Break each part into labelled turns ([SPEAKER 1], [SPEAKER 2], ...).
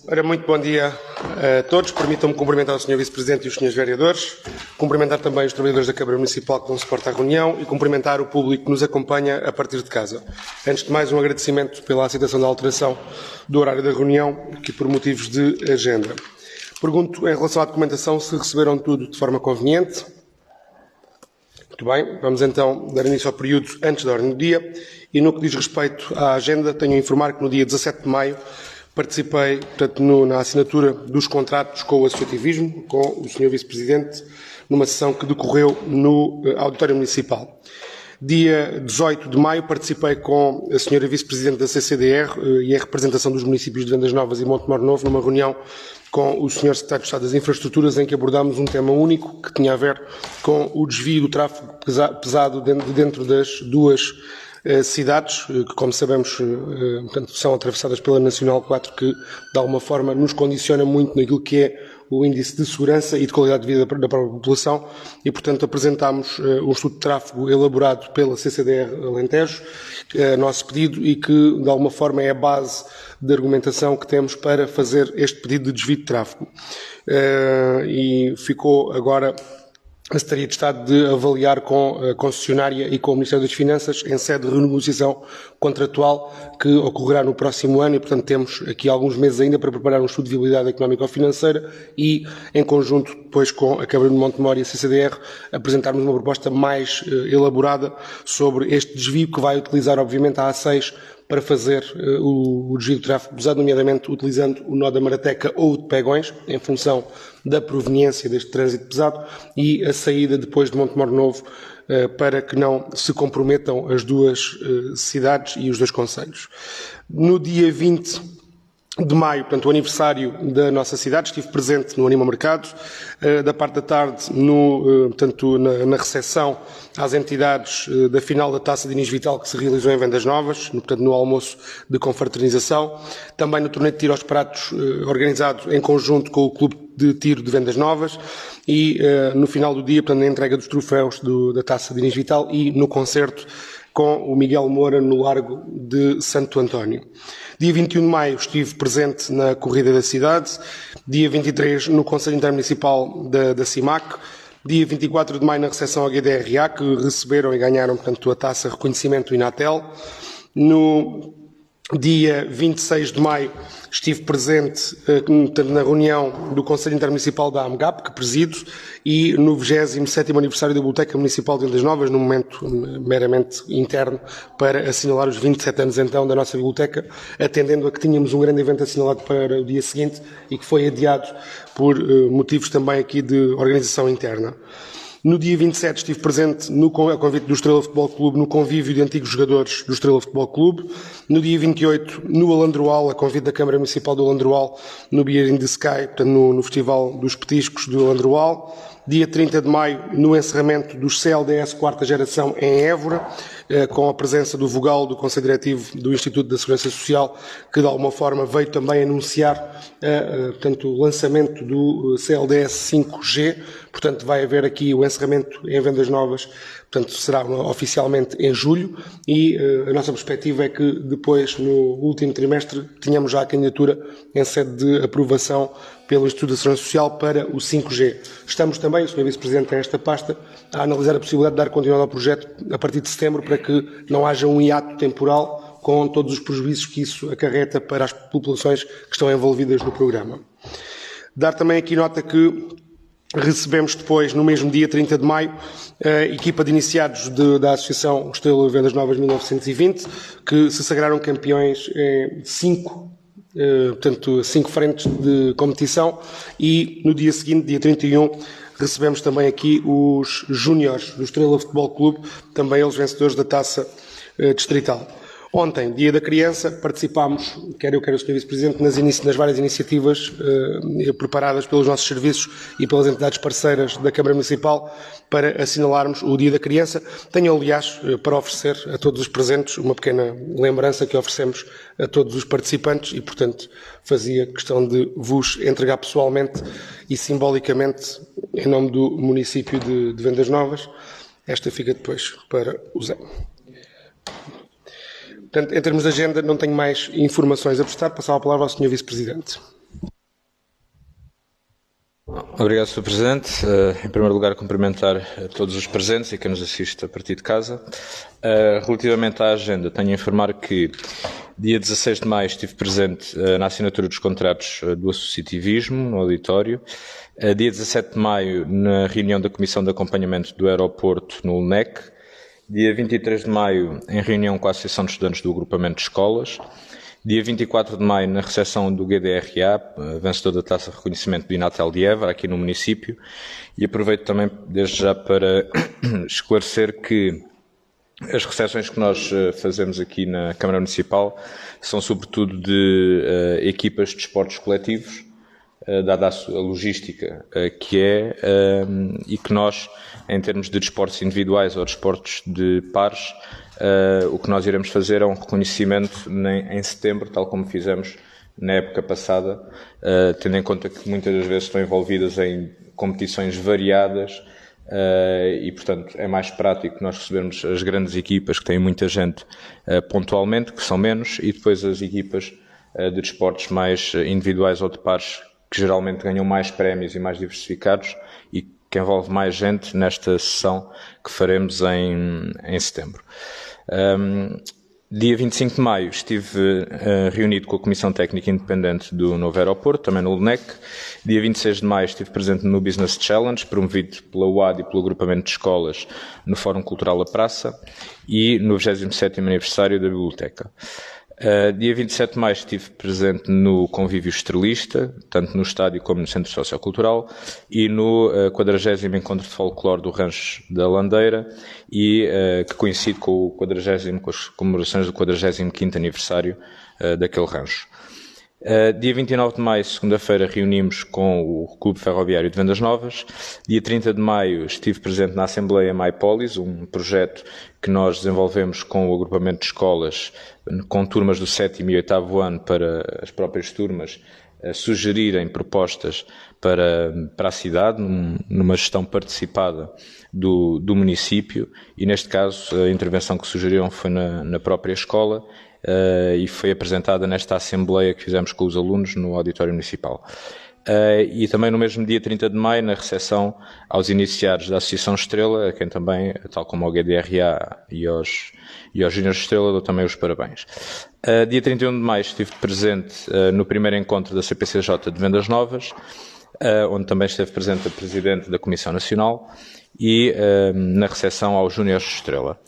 [SPEAKER 1] Ora, muito bom dia a todos. Permitam-me cumprimentar o Sr. Vice-Presidente e os Srs. Vereadores, cumprimentar também os trabalhadores da Câmara Municipal que dão suporte à reunião e cumprimentar o público que nos acompanha a partir de casa. Antes de mais, um agradecimento pela aceitação da alteração do horário da reunião, aqui por motivos de agenda. Pergunto, em relação à documentação, se receberam tudo de forma conveniente. Muito bem, vamos então dar início ao período antes da ordem do dia. E no que diz respeito à agenda, tenho a informar que no dia 17 de maio participei, portanto, na assinatura dos contratos com o associativismo, com o Sr. Vice-Presidente, numa sessão que decorreu no Auditório Municipal. Dia 18 de maio participei com a Sra. Vice-Presidente da CCDR e a representação dos municípios de Vendas Novas e Montemor Novo numa reunião com o Sr. Secretário de Estado das Infraestruturas, em que abordámos um tema único que tinha a ver com o desvio do tráfego pesado dentro das duas cidades, que, como sabemos, portanto, são atravessadas pela Nacional 4, que, de alguma forma, nos condiciona muito naquilo que é o índice de segurança e de qualidade de vida da própria população e, portanto, apresentámos um estudo de tráfego elaborado pela CCDR Alentejo, a nosso pedido, e que, de alguma forma, é a base de argumentação que temos para fazer este pedido de desvio de tráfego. E ficou agora a Secretaria de Estado de avaliar com a concessionária e com o Ministério das Finanças em sede de renegociação contratual que ocorrerá no próximo ano e, portanto, temos aqui alguns meses ainda para preparar um estudo de viabilidade económico-financeira e, em conjunto, depois com a Câmara de Montemor e a CCDR, apresentarmos uma proposta mais elaborada sobre este desvio que vai utilizar, obviamente, a A6 para fazer o desvio de tráfego pesado, nomeadamente utilizando o nó da Marateca ou o de Pegões, em função da proveniência deste trânsito pesado, e a saída depois de Montemor Novo, para que não se comprometam as duas cidades e os dois concelhos. No dia 20 de maio, portanto, o aniversário da nossa cidade, estive presente no Anima Mercado, da parte da tarde, portanto, na recepção às entidades da final da Taça de Inês Vital que se realizou em Vendas Novas, portanto, no almoço de confraternização, também no torneio de tiro aos pratos, organizado em conjunto com o Clube de Tiro de Vendas Novas e, no final do dia, portanto, na entrega dos troféus da Taça de Inês Vital e no concerto com o Miguel Moura no Largo de Santo António. Dia 21 de maio estive presente na Corrida da Cidade, dia 23 no Conselho Intermunicipal da CIMAC, dia 24 de maio na recepção ao GDRA, que receberam e ganharam, portanto, a taça reconhecimento Inatel. No dia 26 de maio estive presente na reunião do Conselho Intermunicipal da AMGAP, que presido, e no 27º aniversário da Biblioteca Municipal de Vendas Novas, num momento meramente interno, para assinalar os 27 anos então da nossa biblioteca, atendendo a que tínhamos um grande evento assinalado para o dia seguinte e que foi adiado por motivos também aqui de organização interna. No dia 27 estive presente a convite do Estrela Futebol Clube no convívio de antigos jogadores do Estrela Futebol Clube. No dia 28 no Alandroal, a convite da Câmara Municipal do Alandroal, no Beer in the Sky, portanto, no Festival dos Petiscos do Alandroal. Dia 30 de maio no encerramento dos CLDS quarta geração em Évora, com a presença do vogal do Conselho Diretivo do Instituto da Segurança Social, que de alguma forma veio também anunciar portanto, o lançamento do CLDS 5G. Portanto, vai haver aqui o encerramento em Vendas Novas, portanto, será oficialmente em julho e a nossa perspectiva é que depois, no último trimestre, tenhamos já a candidatura em sede de aprovação pelo Instituto da Segurança Social para o 5G. Estamos também, o Sr. Vice-Presidente tem esta pasta, a analisar a possibilidade de dar continuidade ao projeto a partir de setembro para que não haja um hiato temporal com todos os prejuízos que isso acarreta para as populações que estão envolvidas no programa. Dar também aqui nota que recebemos depois, no mesmo dia 30 de maio, a equipa de iniciados da Associação Estrela Vendas Novas 1920, que se sagraram campeões em 5 frentes de competição e no dia seguinte, dia 31, recebemos também aqui os júniores do Estrela Futebol Clube, também eles vencedores da taça distrital. Ontem, Dia da Criança, participámos, quer eu, quer o Sr. Vice-Presidente, nas várias iniciativas preparadas pelos nossos serviços e pelas entidades parceiras da Câmara Municipal para assinalarmos o Dia da Criança. Tenho, aliás, para oferecer a todos os presentes uma pequena lembrança que oferecemos a todos os participantes e, portanto, fazia questão de vos entregar pessoalmente e simbolicamente, em nome do município de Vendas Novas. Esta fica depois para o Zé. Portanto, em termos de agenda, não tenho mais informações a prestar. Passava a palavra ao Sr. Vice-Presidente.
[SPEAKER 2] Obrigado, Sr. Presidente. Em primeiro lugar, cumprimentar a todos os presentes e quem nos assiste a partir de casa. Relativamente à agenda, tenho a informar que dia 16 de maio estive presente na assinatura dos contratos do associativismo, no auditório. Dia 17 de maio, na reunião da Comissão de Acompanhamento do Aeroporto, no UNEC. Dia 23 de maio, em reunião com a Associação de Estudantes do Agrupamento de Escolas. Dia 24 de maio, na recepção do GDRA, vencedor da Taça de Reconhecimento do Inatel de Évora, aqui no município. E aproveito também, desde já, para esclarecer que as recepções que nós fazemos aqui na Câmara Municipal são sobretudo de equipas de esportes coletivos, dada a logística que é, e que nós, em termos de desportos individuais ou desportos de pares, o que nós iremos fazer é um reconhecimento em setembro, tal como fizemos na época passada, tendo em conta que muitas das vezes estão envolvidas em competições variadas e, portanto, é mais prático nós recebermos as grandes equipas que têm muita gente pontualmente, que são menos, e depois as equipas de desportos mais individuais ou de pares, que geralmente ganham mais prémios e mais diversificados e que envolve mais gente nesta sessão que faremos em setembro. Dia 25 de maio estive reunido com a Comissão Técnica Independente do novo aeroporto, também no LNEC. Dia 26 de maio estive presente no Business Challenge, promovido pela UAD e pelo Agrupamento de Escolas no Fórum Cultural da Praça e no 27º aniversário da Biblioteca. Dia 27 de maio estive presente no Convívio Estrelista, tanto no estádio como no Centro Sociocultural, e no 40º Encontro de Folclore do Rancho da Landeira, e que coincide com com as comemorações do 45º aniversário daquele rancho. Dia 29 de maio, segunda-feira, reunimos com o Clube Ferroviário de Vendas Novas. Dia 30 de maio estive presente na Assembleia MyPolis, um projeto que nós desenvolvemos com o agrupamento de escolas, com turmas do 7º e 8º ano, para as próprias turmas sugerirem propostas para a cidade, numa gestão participada do município, e neste caso a intervenção que sugeriram foi na própria escola, e foi apresentada nesta assembleia que fizemos com os alunos no auditório municipal. E também no mesmo dia 30 de maio, na recepção aos iniciados da Associação Estrela, a quem também, tal como ao GDRA e aos Júniores Estrela, dou também os parabéns. Dia 31 de maio estive presente no primeiro encontro da CPCJ de Vendas Novas, onde também esteve presente a Presidente da Comissão Nacional, e na recepção aos Júniores Estrela.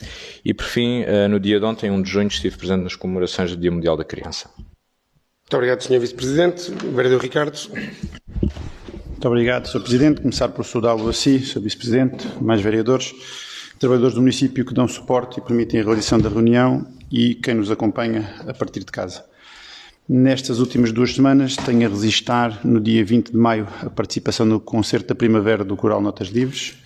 [SPEAKER 2] E por fim, no dia de ontem, 1 de junho, estive presente nas comemorações do Dia Mundial da Criança.
[SPEAKER 1] Muito obrigado, Sr. Vice-Presidente. Vereador Ricardo.
[SPEAKER 3] Muito obrigado, Sr. Presidente. Começar por saudá-lo a si, Sr. Vice-Presidente, mais vereadores, trabalhadores do município que dão suporte e permitem a realização da reunião e quem nos acompanha a partir de casa. Nestas últimas 2 semanas, tenho a registrar, no dia 20 de maio, a participação no concerto da primavera do Coral Notas Livres,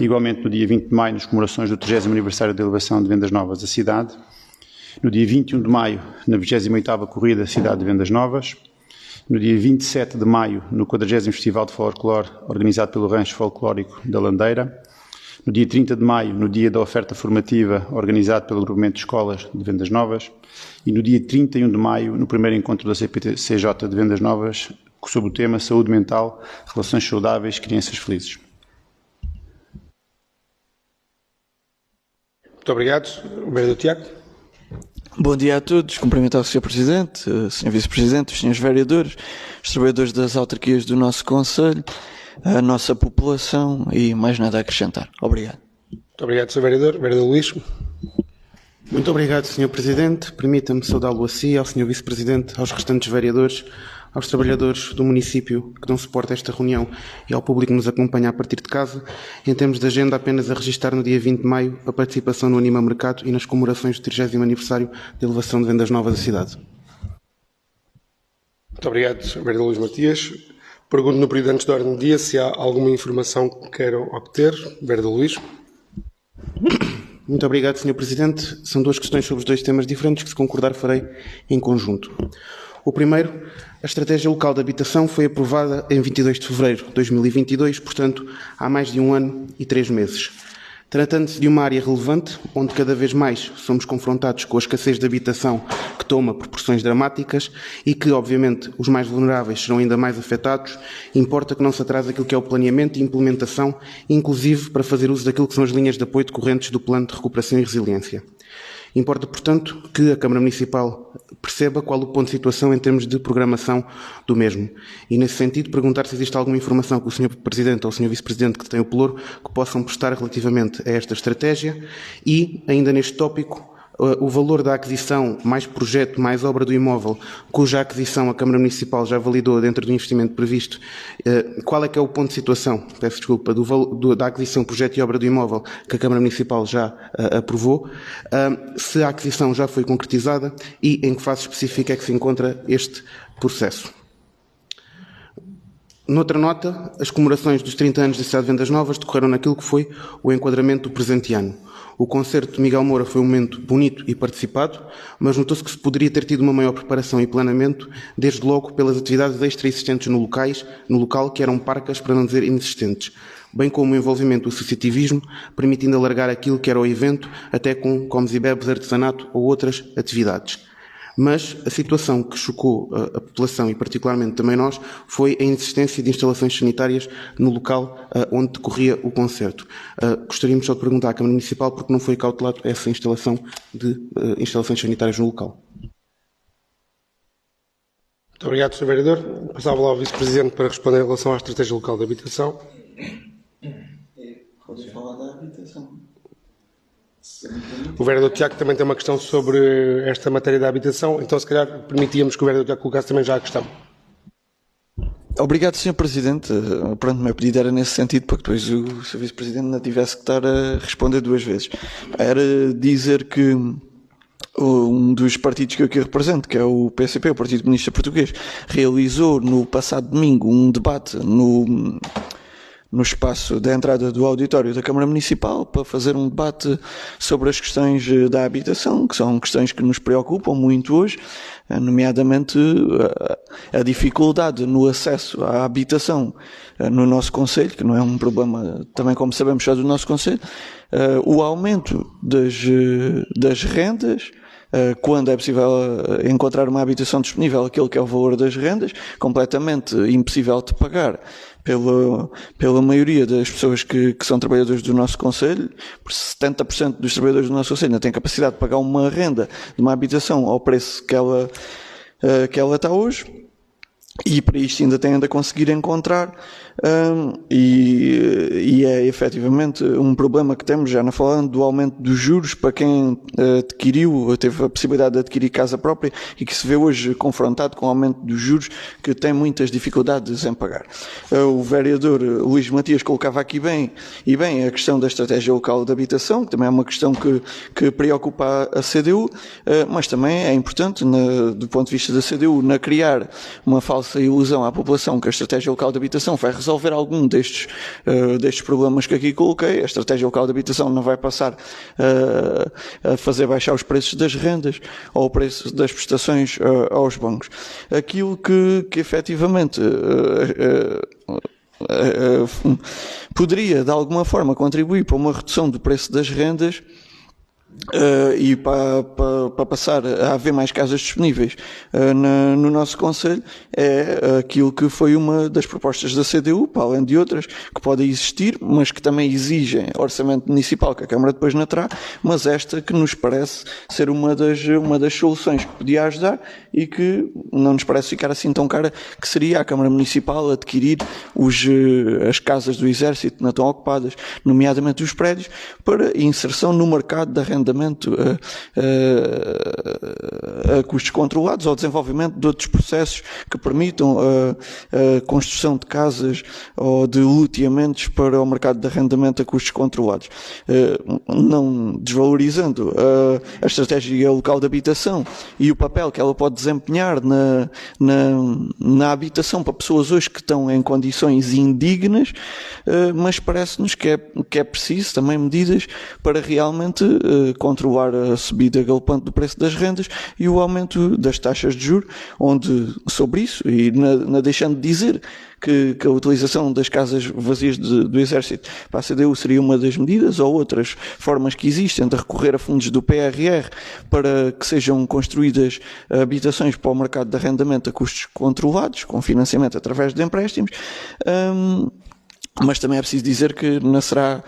[SPEAKER 3] igualmente no dia 20 de maio, nas comemorações do 30º aniversário da elevação de Vendas Novas da cidade, no dia 21 de maio, na 28ª Corrida Cidade de Vendas Novas, no dia 27 de maio, no 40º Festival de Folclore, organizado pelo Rancho Folclórico da Landeira, no dia 30 de maio, no dia da oferta formativa, organizado pelo Agrupamento de Escolas de Vendas Novas, e no dia 31 de maio, no primeiro encontro da CPCJ de Vendas Novas, sob o tema Saúde Mental, Relações Saudáveis, Crianças Felizes.
[SPEAKER 1] Muito obrigado. Vereador Tiago.
[SPEAKER 4] Bom dia a todos. Cumprimentar o Sr. Presidente, Sr. Vice-Presidente, os Srs. Vereadores, os trabalhadores das autarquias do nosso Conselho, a nossa população e mais nada a acrescentar. Obrigado.
[SPEAKER 1] Muito obrigado, Sr. Vereador. Vereador Luís.
[SPEAKER 5] Muito obrigado, Sr. Presidente. Permita-me saudá-lo a si, ao Sr. Vice-Presidente, aos restantes vereadores, aos trabalhadores do município que dão suporte a esta reunião e ao público que nos acompanha a partir de casa. Em termos de agenda, apenas a registrar no dia 20 de maio a participação no Anima Mercado e nas comemorações do 30º aniversário da elevação de Vendas Novas da cidade.
[SPEAKER 1] Muito obrigado, Vereador Luís Matias. Pergunto no período antes da ordem do dia se há alguma informação que queiram obter. Vereador Luís.
[SPEAKER 5] Muito obrigado, Sr. Presidente. São 2 questões sobre os 2 temas diferentes que, se concordar, farei em conjunto. O primeiro, a Estratégia Local de Habitação foi aprovada em 22 de fevereiro de 2022, portanto, há mais de 1 ano e 3 meses. Tratando-se de uma área relevante, onde cada vez mais somos confrontados com a escassez de habitação que toma proporções dramáticas e que, obviamente, os mais vulneráveis serão ainda mais afetados, importa que não se atrase aquilo que é o planeamento e implementação, inclusive para fazer uso daquilo que são as linhas de apoio decorrentes do Plano de Recuperação e Resiliência. Importa, portanto, que a Câmara Municipal perceba qual o ponto de situação em termos de programação do mesmo. E, nesse sentido, perguntar se existe alguma informação que o Sr. Presidente ou o Sr. Vice-Presidente que tem o pelouro que possam prestar relativamente a esta estratégia e, ainda neste tópico, o valor da aquisição, mais projeto, mais obra do imóvel, cuja aquisição a Câmara Municipal já validou dentro do investimento previsto, qual é que é o ponto de situação, peço desculpa, da aquisição, projeto e obra do imóvel que a Câmara Municipal já aprovou, se a aquisição já foi concretizada e em que fase específica é que se encontra este processo. Noutra nota, as comemorações dos 30 anos da Cidade de Vendas Novas decorreram naquilo que foi o enquadramento do presente ano. O concerto de Miguel Moura foi um momento bonito e participado, mas notou-se que se poderia ter tido uma maior preparação e planeamento, desde logo pelas atividades extra existentes no local, que eram parcas, para não dizer inexistentes, bem como o envolvimento do associativismo, permitindo alargar aquilo que era o evento, até com comes e bebes, artesanato ou outras atividades. Mas a situação que chocou a população e particularmente também nós foi a inexistência de instalações sanitárias no local onde decorria o concerto. Gostaríamos só de perguntar à Câmara Municipal porque não foi cautelado essa instalação de instalações sanitárias no local.
[SPEAKER 1] Muito obrigado, Sr. Vereador. Passava lá ao Vice-Presidente para responder em relação à estratégia local de habitação.
[SPEAKER 4] Podes falar da habitação.
[SPEAKER 1] O vereador Tiago também tem uma questão sobre esta matéria da habitação, então se calhar permitíamos que o vereador Tiago colocasse também já a questão.
[SPEAKER 4] Obrigado, Sr. Presidente. Pronto, o meu pedido era nesse sentido, para que depois o Sr. Vice-Presidente não tivesse que estar a responder duas vezes. Era dizer que um dos partidos que eu aqui represento, que é o PCP, o Partido Comunista Português, realizou no passado domingo um debate no espaço da entrada do auditório da Câmara Municipal para fazer um debate sobre as questões da habitação, que são questões que nos preocupam muito hoje, nomeadamente a dificuldade no acesso à habitação no nosso concelho, que não é um problema também, como sabemos, só do nosso concelho, o aumento das rendas, quando é possível encontrar uma habitação disponível, aquele que é o valor das rendas, completamente impossível de pagar pela maioria das pessoas que são trabalhadores do nosso concelho. Por 70% dos trabalhadores do nosso concelho não têm capacidade de pagar uma renda de uma habitação ao preço que ela está hoje, e para isto ainda têm de conseguir encontrar, e é efetivamente um problema que temos, já não falando do aumento dos juros para quem teve a possibilidade de adquirir casa própria e que se vê hoje confrontado com o aumento dos juros, que tem muitas dificuldades em pagar. O vereador Luís Matias colocava aqui bem a questão da estratégia local de habitação, que também é uma questão que preocupa a CDU, mas também é importante, do ponto de vista da CDU, na criar uma falsa ilusão à população que a estratégia local de habitação vai resolver algum destes problemas que aqui coloquei. A estratégia local de habitação não vai passar a fazer baixar os preços das rendas ou o preço das prestações aos bancos. Aquilo que efetivamente poderia de alguma forma contribuir para uma redução do preço das rendas e para passar a haver mais casas disponíveis no nosso concelho, é aquilo que foi uma das propostas da CDU, para além de outras que podem existir, mas que também exigem orçamento municipal, que a Câmara depois não terá, mas esta que nos parece ser uma das soluções que podia ajudar e que não nos parece ficar assim tão cara, que seria a Câmara Municipal adquirir as casas do Exército que não estão ocupadas, nomeadamente os prédios, para inserção no mercado da arrendamento a custos controlados, ou desenvolvimento de outros processos que permitam a construção de casas ou de loteamentos para o mercado de arrendamento a custos controlados. Não desvalorizando a estratégia local de habitação e o papel que ela pode desempenhar na habitação para pessoas hoje que estão em condições indignas, mas parece-nos que é preciso também medidas para realmente controlar a subida galopante do preço das rendas e o aumento das taxas de juros, onde sobre isso, e não deixando de dizer que a utilização das casas vazias do Exército para a CDU seria uma das medidas, ou outras formas que existem de recorrer a fundos do PRR para que sejam construídas habitações para o mercado de arrendamento a custos controlados, com financiamento através de empréstimos. Mas também é preciso dizer que não será,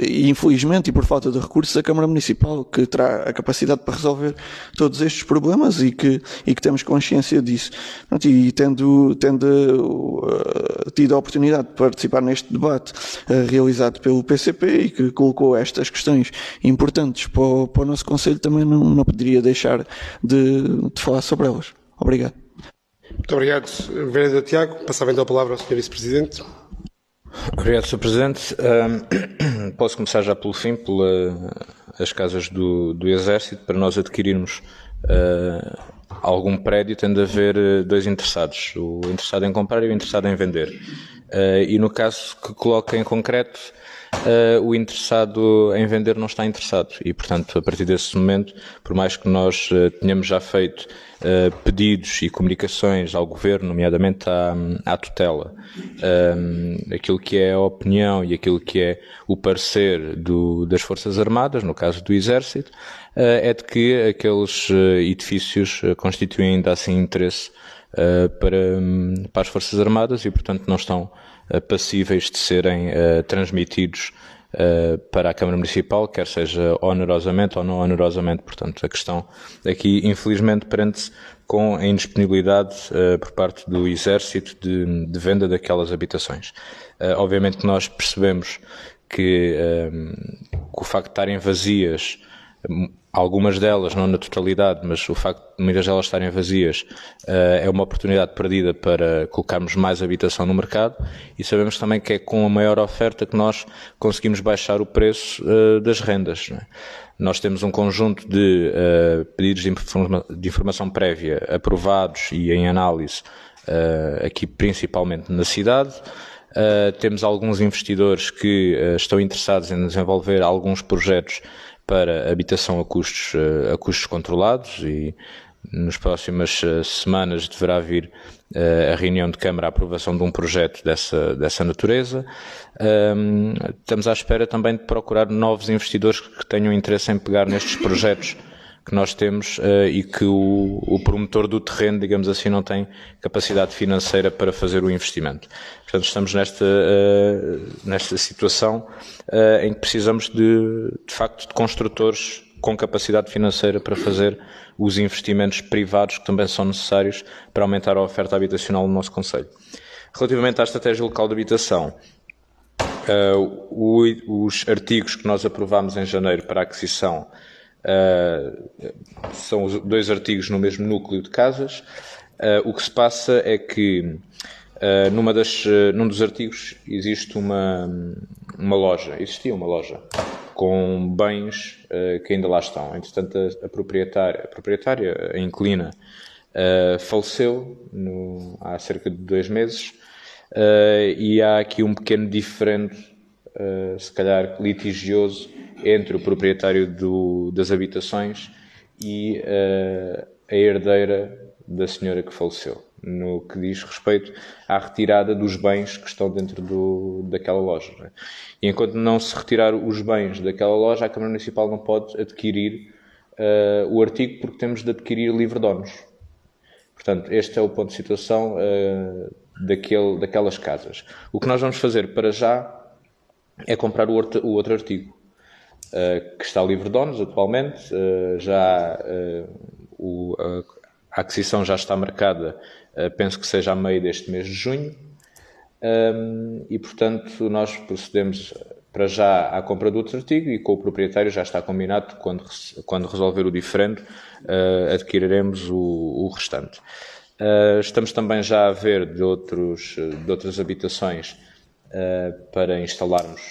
[SPEAKER 4] infelizmente, e por falta de recursos, a Câmara Municipal que terá a capacidade para resolver todos estes problemas e que temos consciência disso. E tendo tido a oportunidade de participar neste debate realizado pelo PCP e que colocou estas questões importantes para o nosso Conselho, também não poderia deixar de falar sobre elas. Obrigado.
[SPEAKER 1] Muito obrigado, Vereador Tiago. Passava então a palavra ao Sr. Vice-Presidente.
[SPEAKER 2] Obrigado, Sr. Presidente. Posso começar já pelo fim, pelas casas do Exército. Para nós adquirirmos algum prédio tem de haver dois interessados, o interessado em comprar e o interessado em vender. E no caso que coloca em concreto, o interessado em vender não está interessado e, portanto, a partir desse momento, por mais que nós tenhamos já feito pedidos e comunicações ao Governo, nomeadamente à tutela, aquilo que é a opinião e aquilo que é o parecer das Forças Armadas, no caso do Exército, é de que aqueles edifícios constituem ainda assim interesse para as Forças Armadas e, portanto, não estão passíveis de serem transmitidos para a Câmara Municipal, quer seja onerosamente ou não onerosamente. Portanto, a questão aqui, infelizmente, prende-se com a indisponibilidade por parte do Exército de venda daquelas habitações. Obviamente que nós percebemos que o facto de estarem vazias, algumas delas, não na totalidade, mas o facto de muitas delas estarem vazias é uma oportunidade perdida para colocarmos mais habitação no mercado e sabemos também que é com a maior oferta que nós conseguimos baixar o preço das rendas. Não é? Nós temos um conjunto de pedidos de informação prévia aprovados e em análise aqui principalmente na cidade. Temos alguns investidores que estão interessados em desenvolver alguns projetos para habitação a custos controlados e nas próximas semanas deverá vir a reunião de Câmara a aprovação de um projeto dessa natureza. Estamos à espera também de procurar novos investidores que tenham interesse em pegar nestes projetos que nós temos e que o promotor do terreno, digamos assim, não tem capacidade financeira para fazer o investimento. Portanto, estamos nesta situação em que precisamos de facto, de construtores com capacidade financeira para fazer os investimentos privados que também são necessários para aumentar a oferta habitacional no nosso concelho. Relativamente à estratégia local de habitação, os artigos que nós aprovámos em janeiro para a aquisição são os dois artigos no mesmo núcleo de casas. O que se passa é que num dos artigos existe uma loja, existia uma loja com bens que ainda lá estão. Entretanto, a proprietária, a inquilina, faleceu há cerca de 2 meses e há aqui um pequeno diferendo, se calhar litigioso, entre o proprietário das habitações e a herdeira da senhora que faleceu, no que diz respeito à retirada dos bens que estão dentro daquela loja. Não é? E enquanto não se retirar os bens daquela loja, a Câmara Municipal não pode adquirir o artigo porque temos de adquirir livre-donos. Portanto, este é o ponto de situação daquelas casas. O que nós vamos fazer para já é comprar o outro artigo, que está livre-donos atualmente. A aquisição já está marcada, penso que seja a meio deste mês de junho, e portanto nós procedemos para já à compra do outro artigo e com o proprietário já está combinado quando resolver o diferendo adquiriremos o restante. Estamos também já a ver de outras habitações para instalarmos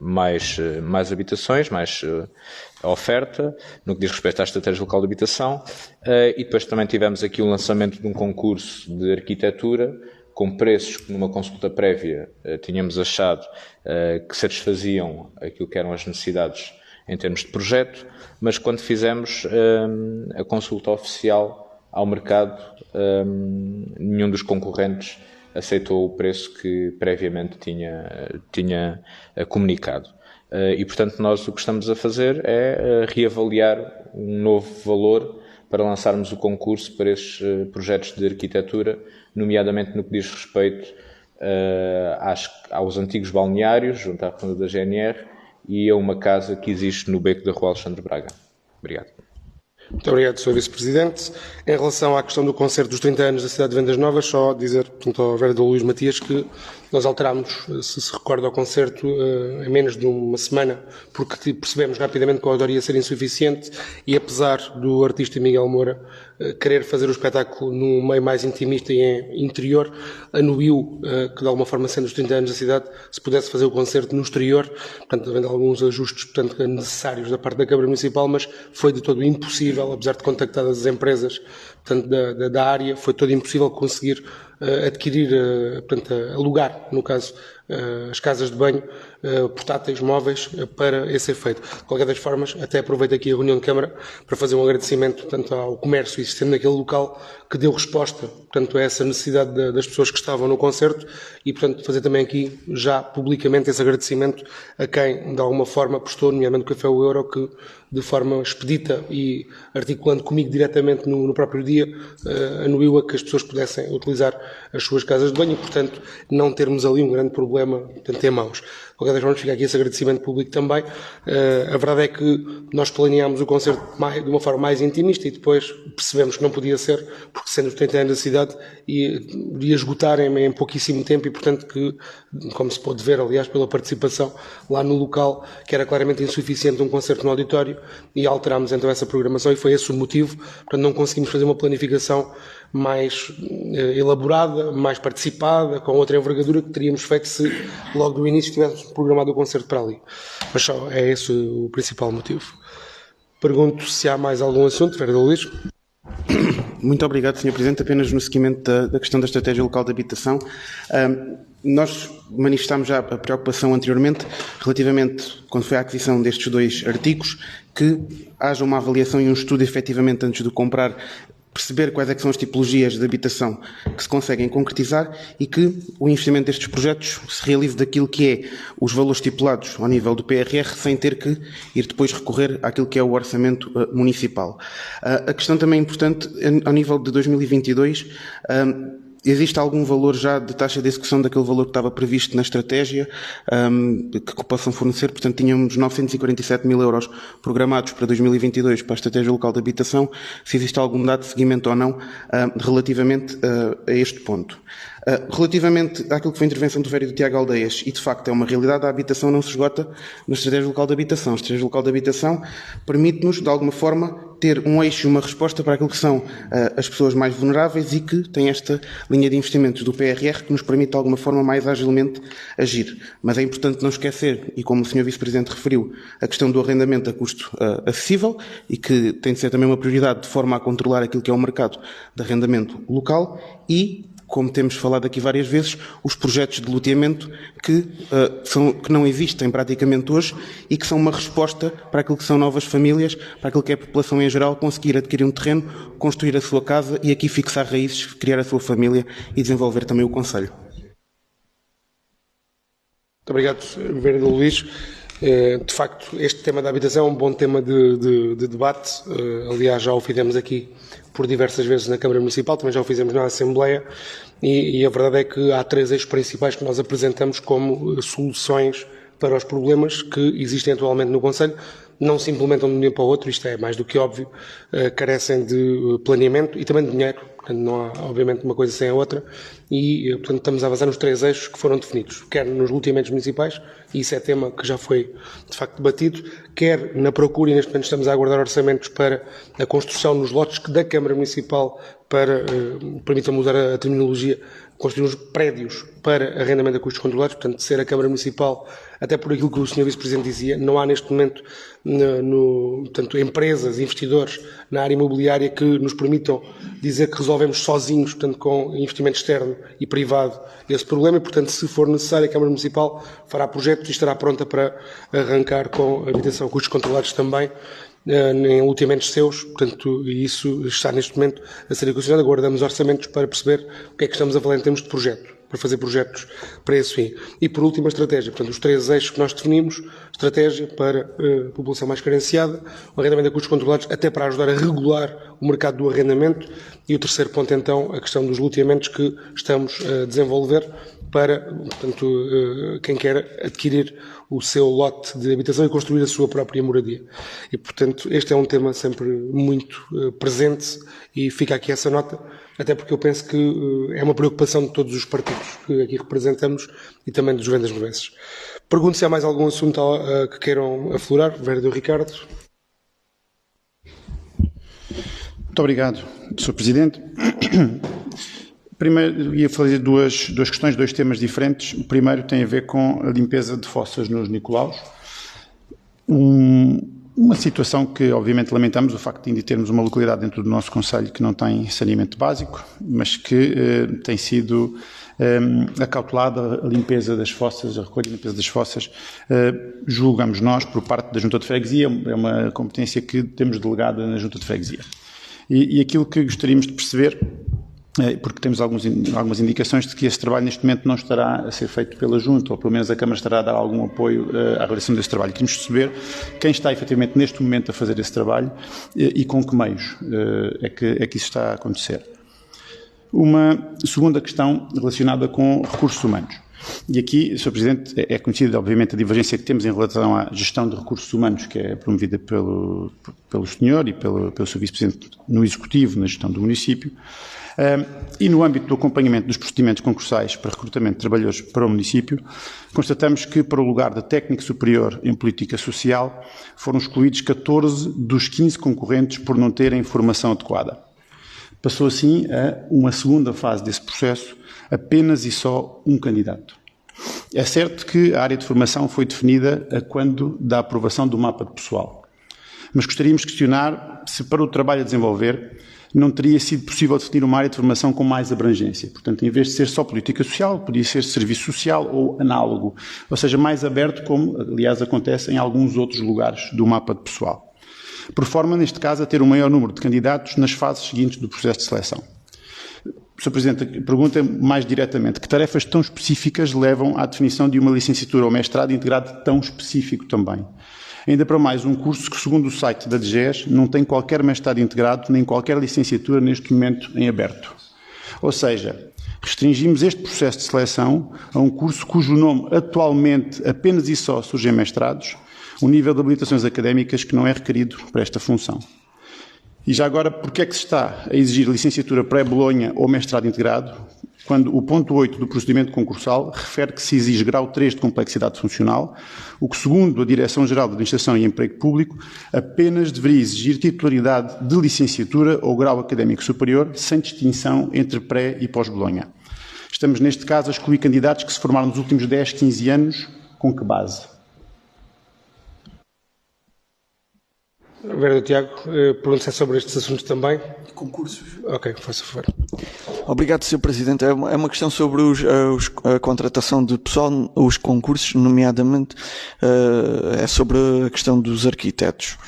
[SPEAKER 2] mais habitações, mais oferta, no que diz respeito à estratégia local de habitação, e depois também tivemos aqui o lançamento de um concurso de arquitetura com preços que numa consulta prévia tínhamos achado que satisfaziam aquilo que eram as necessidades em termos de projeto, mas quando fizemos a consulta oficial ao mercado, nenhum dos concorrentes aceitou o preço que previamente tinha comunicado. E, portanto, nós o que estamos a fazer é reavaliar um novo valor para lançarmos o concurso para estes projetos de arquitetura, nomeadamente no que diz respeito aos antigos balneários, junto à rotunda da GNR, e a uma casa que existe no beco da Rua Alexandre Braga. Obrigado.
[SPEAKER 1] Muito obrigado, Sr. Vice-Presidente. Em relação à questão do concerto dos 30 anos da cidade de Vendas Novas, só dizer, portanto, ao vereador Luís Matias que nós alterámos, se recorda, o concerto em menos de uma semana, porque percebemos rapidamente que a autoria ia ser insuficiente e, apesar do artista Miguel Moura querer fazer o espetáculo num meio mais intimista e em interior, anuiu que, de alguma forma, sendo os 30 anos da cidade, se pudesse fazer o concerto no exterior, portanto, havendo alguns ajustes, portanto, necessários da parte da Câmara Municipal, mas foi de todo impossível, apesar de contactadas as empresas, portanto, da área, foi todo impossível conseguir adquirir, portanto, alugar, no caso, as casas de banho portáteis, móveis, para esse efeito. De qualquer das formas, até aproveito aqui a reunião de Câmara para fazer um agradecimento, portanto, ao comércio existente naquele local que deu resposta, portanto, a essa necessidade das pessoas que estavam no concerto e, portanto, fazer também aqui já publicamente esse agradecimento a quem, de alguma forma, prestou, nomeadamente o Café o Euro, que de forma expedita e articulando comigo diretamente no próprio dia, anuiu a que as pessoas pudessem utilizar as suas casas de banho e, portanto, não termos ali um grande problema, portanto, em mãos. De qualquer forma, fica aqui esse agradecimento público também. A verdade é que nós planeámos o concerto de uma forma mais intimista e depois percebemos que não podia ser, porque sendo os 30 anos da cidade, iria esgotar em pouquíssimo tempo e, portanto, que, como se pode ver, aliás, pela participação lá no local, que era claramente insuficiente um concerto no auditório, e alterámos então essa programação e foi esse o motivo. Portanto, não conseguimos fazer uma planificação mais elaborada, mais participada, com outra envergadura que teríamos feito se logo do início tivéssemos programado o concerto para ali. Mas só é esse o principal motivo. Pergunto se há mais algum assunto, vereador Luís.
[SPEAKER 5] Muito obrigado, Sr. Presidente. Apenas no seguimento da questão da estratégia local de habitação. Nós manifestámos já a preocupação anteriormente, relativamente, quando foi a aquisição destes 2 artigos, que haja uma avaliação e um estudo efetivamente antes de comprar, perceber quais é que são as tipologias de habitação que se conseguem concretizar e que o investimento destes projetos se realize daquilo que é os valores estipulados ao nível do PRR, sem ter que ir depois recorrer àquilo que é o orçamento municipal. A questão também importante, ao nível de 2022, existe algum valor já de taxa de execução daquele valor que estava previsto na estratégia que possam fornecer? Portanto, tínhamos 947 mil euros programados para 2022 para a estratégia local de habitação. Se existe algum dado de seguimento ou não relativamente a este ponto. Relativamente àquilo que foi a intervenção do vereador Tiago Aldeias, e de facto é uma realidade, a habitação não se esgota na estratégia local de habitação. A estratégia local de habitação permite-nos, de alguma forma, ter um eixo e uma resposta para aquilo que são as pessoas mais vulneráveis e que tem esta linha de investimentos do PRR que nos permite, de alguma forma, mais agilmente agir. Mas é importante não esquecer, e como o Sr. Vice-Presidente referiu, a questão do arrendamento a custo acessível e que tem de ser também uma prioridade de forma a controlar aquilo que é o mercado de arrendamento local e, como temos falado aqui várias vezes, os projetos de loteamento que não existem praticamente hoje e que são uma resposta para aquilo que são novas famílias, para aquilo que é a população em geral, conseguir adquirir um terreno, construir a sua casa e aqui fixar raízes, criar a sua família e desenvolver também o concelho.
[SPEAKER 1] Muito obrigado, vereador Luís. De facto, este tema da habitação é um bom tema de debate. Aliás, já o fizemos aqui por diversas vezes na Câmara Municipal, também já o fizemos na Assembleia, e a verdade é que há 3 eixos principais que nós apresentamos como soluções para os problemas que existem atualmente no Concelho. Não se implementam de um dia para o outro, isto é mais do que óbvio, carecem de planeamento e também de dinheiro. Portanto, não há, obviamente, uma coisa sem a outra e, portanto, estamos a avançar nos 3 eixos que foram definidos, quer nos loteamentos municipais, e isso é tema que já foi, de facto, debatido, quer na procura, e neste momento estamos a aguardar orçamentos para a construção nos lotes da Câmara Municipal para, permitam-me usar a terminologia, construir uns prédios para arrendamento a custos controlados, portanto, ser a Câmara Municipal até por aquilo que o Sr. Vice-Presidente dizia, não há neste momento portanto, empresas, investidores na área imobiliária que nos permitam dizer que resolvemos sozinhos, portanto, com investimento externo e privado, esse problema e, portanto, se for necessário, a Câmara Municipal fará projetos e estará pronta para arrancar com habitação, custos controlados também, em loteamentos seus, portanto, e isso está neste momento a ser equacionado. Aguardamos orçamentos para perceber o que é que estamos a falar em termos de projeto, para fazer projetos para esse fim. E, por último, a estratégia. Portanto, os 3 eixos que nós definimos, estratégia para a população mais carenciada, o arrendamento a custos controlados, até para ajudar a regular o mercado do arrendamento, e o terceiro ponto, então, a questão dos loteamentos que estamos a desenvolver para, portanto, quem quer adquirir o seu lote de habitação e construir a sua própria moradia. E, portanto, este é um tema sempre muito presente e fica aqui essa nota, até porque eu penso que é uma preocupação de todos os partidos que aqui representamos e também dos vendas movenses. Pergunto se há mais algum assunto que queiram aflorar. Vereador Ricardo.
[SPEAKER 3] Muito obrigado, Sr. Presidente. Primeiro, ia fazer duas questões, 2 temas diferentes. O primeiro tem a ver com a limpeza de fossas nos Nicolaus. Uma situação que, obviamente, lamentamos, o facto de ainda termos uma localidade dentro do nosso concelho que não tem saneamento básico, mas que tem sido acautelada a limpeza das fossas, a recolha e limpeza das fossas, julgamos nós, por parte da Junta de Freguesia, é uma competência que temos delegada na Junta de Freguesia. E aquilo que gostaríamos de perceber, porque temos algumas indicações de que esse trabalho neste momento não estará a ser feito pela Junta, ou pelo menos a Câmara estará a dar algum apoio à realização desse trabalho. Queremos perceber quem está efetivamente neste momento a fazer esse trabalho e com que meios é que isso está a acontecer. Uma segunda questão relacionada com recursos humanos. E aqui, Sr. Presidente, é conhecida, obviamente, a divergência que temos em relação à gestão de recursos humanos, que é promovida pelo Senhor e pelo Sr. Vice-Presidente no Executivo, na gestão do município. E no âmbito do acompanhamento dos procedimentos concursais para recrutamento de trabalhadores para o município, constatamos que para o lugar de técnico superior em política social foram excluídos 14 dos 15 concorrentes por não terem formação adequada. Passou assim a uma segunda fase desse processo, apenas e só um candidato. É certo que a área de formação foi definida a quando da aprovação do mapa de pessoal, mas gostaríamos de questionar se para o trabalho a desenvolver não teria sido possível definir uma área de formação com mais abrangência. Portanto, em vez de ser só política social, podia ser serviço social ou análogo, ou seja, mais aberto, como, aliás, acontece em alguns outros lugares do mapa de pessoal. Por forma, neste caso, a ter um maior número de candidatos nas fases seguintes do processo de seleção. Sr. Presidente, a pergunta é mais diretamente: que tarefas tão específicas levam à definição de uma licenciatura ou mestrado integrado tão específico também? Ainda para mais, um curso que, segundo o site da DGES, não tem qualquer mestrado integrado nem qualquer licenciatura neste momento em aberto. Ou seja, restringimos este processo de seleção a um curso cujo nome atualmente apenas e só surge em mestrados, um nível de habilitações académicas que não é requerido para esta função. E já agora, porquê é que se está a exigir licenciatura pré-Bolonha ou mestrado integrado, quando o ponto 8 do procedimento concursal refere que se exige grau 3 de complexidade funcional, o que, segundo a Direção-Geral de Administração e Emprego Público, apenas deveria exigir titularidade de licenciatura ou grau académico superior, sem distinção entre pré e pós-Bolonha. Estamos, neste caso, a excluir candidatos que se formaram nos últimos 10, 15 anos. Com que base?
[SPEAKER 1] Vereador Tiago, pergunto-se sobre estes assuntos também.
[SPEAKER 4] Concursos.
[SPEAKER 1] Ok, faça favor.
[SPEAKER 4] Obrigado, Sr. Presidente. É uma questão sobre a contratação de pessoal, os concursos, nomeadamente, é sobre a questão dos arquitetos.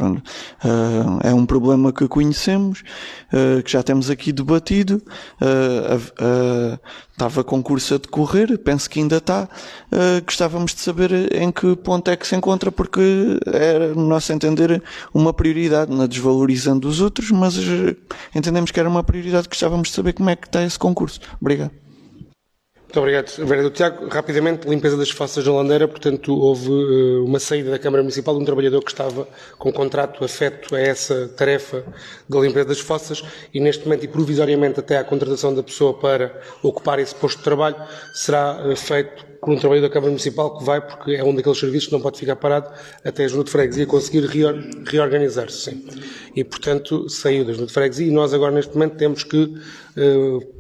[SPEAKER 4] É um problema que conhecemos, que já temos aqui debatido. Estava concurso a decorrer, penso que ainda está. Gostávamos de saber em que ponto é que se encontra, porque era, no nosso entender, uma prioridade, não desvalorizando os outros, mas entendemos que era uma prioridade, gostávamos de saber como é que está esse concurso. Obrigado.
[SPEAKER 1] Muito obrigado, vereador Tiago. Rapidamente, limpeza das fossas da Landeira. Portanto, houve uma saída da Câmara Municipal de um trabalhador que estava com contrato afeto a essa tarefa da limpeza das fossas e, neste momento, e provisoriamente até à contratação da pessoa para ocupar esse posto de trabalho, será feito por um trabalho da Câmara Municipal que vai, porque é um daqueles serviços que não pode ficar parado até a Junta de Freguesia conseguir reorganizar-se. Sim. E, portanto, saiu da Junta de Freguesia e nós agora, neste momento, temos que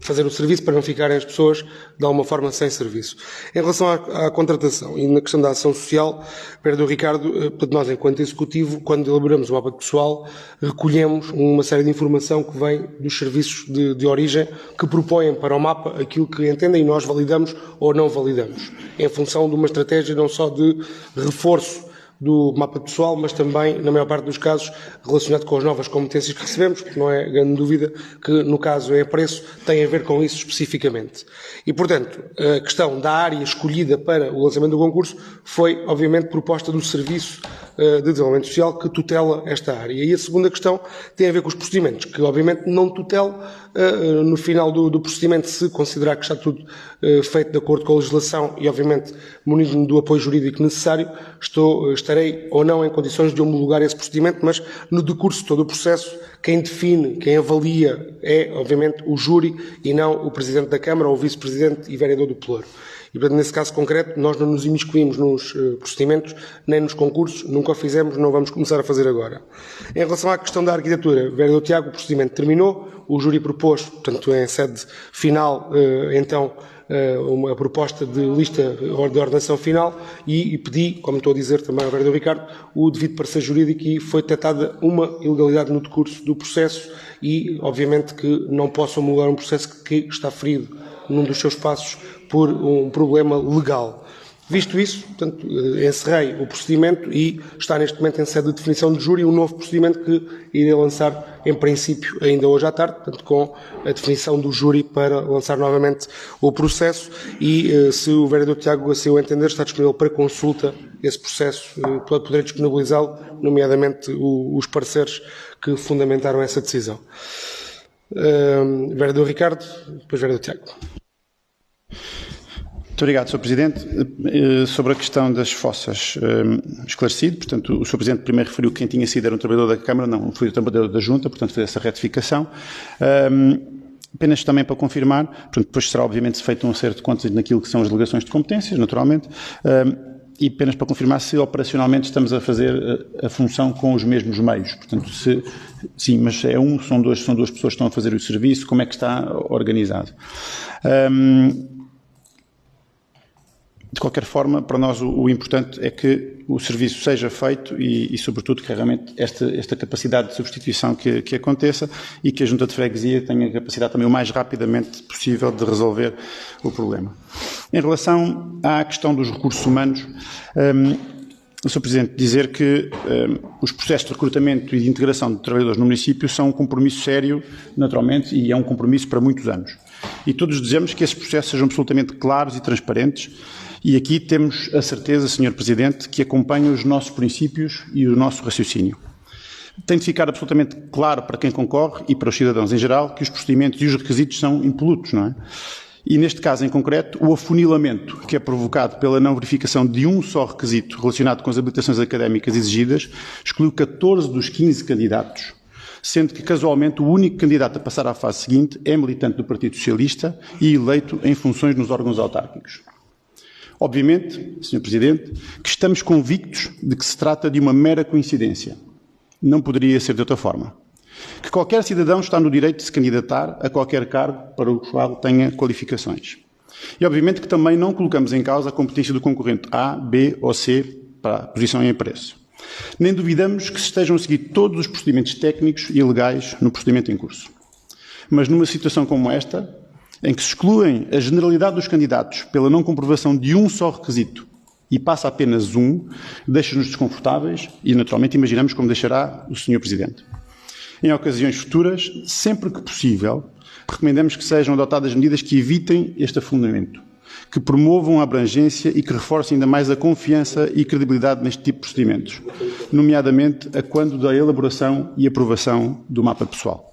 [SPEAKER 1] fazer o serviço para não ficarem as pessoas, de alguma forma, sem serviço. Em relação à contratação e na questão da ação social, vereador Ricardo, nós, enquanto Executivo, quando elaboramos o mapa pessoal, recolhemos uma série de informação que vem dos serviços de origem que propõem para o mapa aquilo que entendem e nós validamos ou não validamos, em função de uma estratégia não só de reforço do mapa pessoal, mas também, na maior parte dos casos, relacionado com as novas competências que recebemos, porque não é grande dúvida que, no caso em apreço, tem a ver com isso especificamente. E, portanto, a questão da área escolhida para o lançamento do concurso foi, obviamente, proposta do Serviço de Desenvolvimento Social que tutela esta área. E a segunda questão tem a ver com os procedimentos, que, obviamente, não tutela no final do procedimento, se considerar que está tudo feito de acordo com a legislação e, obviamente, munido do apoio jurídico necessário, estarei ou não em condições de homologar esse procedimento, mas no decurso de todo o processo, quem define, quem avalia é, obviamente, o júri e não o Presidente da Câmara ou o Vice-Presidente e Vereador do Pelouro. E, portanto, nesse caso concreto, nós não nos imiscuímos nos procedimentos, nem nos concursos, nunca o fizemos, não vamos começar a fazer agora. Em relação à questão da arquitetura, Vereador Tiago, o procedimento terminou, o júri propôs, portanto, em sede final, então, uma proposta de lista de ordenação final e pedi, como estou a dizer também ao Vereador Ricardo, o devido parecer jurídico e foi detectada uma ilegalidade no decurso do processo e, obviamente, que não posso homologar um processo que está ferido num dos seus passos por um problema legal. Visto isso, portanto, encerrei o procedimento e está neste momento em sede de definição de júri um novo procedimento que irei lançar, em princípio, ainda hoje à tarde, portanto, com a definição do júri para lançar novamente o processo e, se o Vereador Tiago assim o entender, está disponível para consulta esse processo, para poder disponibilizá-lo, nomeadamente os pareceres que fundamentaram essa decisão. Vereador Ricardo, depois Vereador Tiago.
[SPEAKER 3] Muito obrigado, Sr. Presidente. Sobre a questão das fossas, esclarecido, portanto, o Sr. Presidente primeiro referiu que quem tinha sido era um trabalhador da Câmara, não foi o trabalhador da Junta, portanto, fez essa retificação. Apenas também para confirmar, portanto, depois será obviamente feito um acerto de contas naquilo que são as delegações de competências, naturalmente, e apenas para confirmar se operacionalmente estamos a fazer a função com os mesmos meios. Portanto, sim, mas são duas pessoas que estão a fazer o serviço, como é que está organizado? De qualquer forma, para nós o importante é que o serviço seja feito e sobretudo, que realmente esta capacidade de substituição que aconteça e que a Junta de Freguesia tenha a capacidade também o mais rapidamente possível de resolver o problema. Em relação à questão dos recursos humanos, Sr. Presidente, dizer que os processos de recrutamento e de integração de trabalhadores no município são um compromisso sério, naturalmente, e é um compromisso para muitos anos. E todos desejamos que esses processos sejam absolutamente claros e transparentes. E aqui temos a certeza, Sr. Presidente, que acompanha os nossos princípios e o nosso raciocínio. Tem de ficar absolutamente claro para quem concorre e para os cidadãos em geral que os procedimentos e os requisitos são impolutos, não é? E neste caso em concreto, o afunilamento que é provocado pela não verificação de um só requisito relacionado com as habilitações académicas exigidas excluiu 14 dos 15 candidatos, sendo que casualmente o único candidato a passar à fase seguinte é militante do Partido Socialista e eleito em funções nos órgãos autárquicos. Obviamente, Sr. Presidente, que estamos convictos de que se trata de uma mera coincidência. Não poderia ser de outra forma. Que qualquer cidadão está no direito de se candidatar a qualquer cargo para o qual tenha qualificações. E obviamente que também não colocamos em causa a competência do concorrente A, B ou C para a posição em apreço. Nem duvidamos que se estejam a seguir todos os procedimentos técnicos e legais no procedimento em curso. Mas numa situação como esta, em que se excluem a generalidade dos candidatos pela não comprovação de um só requisito e passa apenas um, deixa-nos desconfortáveis e, naturalmente, imaginamos como deixará o Sr. Presidente. Em ocasiões futuras, sempre que possível, recomendamos que sejam adotadas medidas que evitem este afundamento, que promovam a abrangência e que reforcem ainda mais a confiança e credibilidade neste tipo de procedimentos, nomeadamente a quando da elaboração e aprovação do mapa pessoal.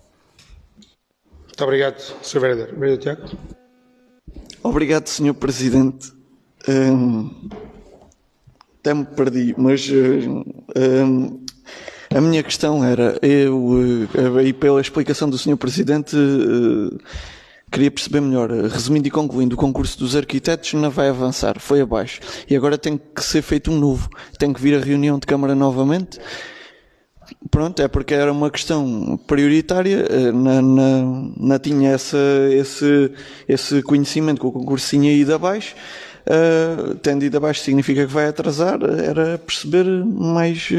[SPEAKER 1] Muito obrigado, Sr. Vereador. Vereador Tiago.
[SPEAKER 4] Obrigado, Sr. Presidente. Até me perdi, mas a minha questão era, e pela explicação do Sr. Presidente, Queria perceber melhor. Resumindo e concluindo, o concurso dos arquitetos não vai avançar, foi abaixo. E agora tem que ser feito um novo. Tem que vir a reunião de Câmara novamente. Pronto, é porque era uma questão prioritária, não tinha esse conhecimento que o concurso tinha ido abaixo. Tendo ido abaixo significa que vai atrasar, era perceber mais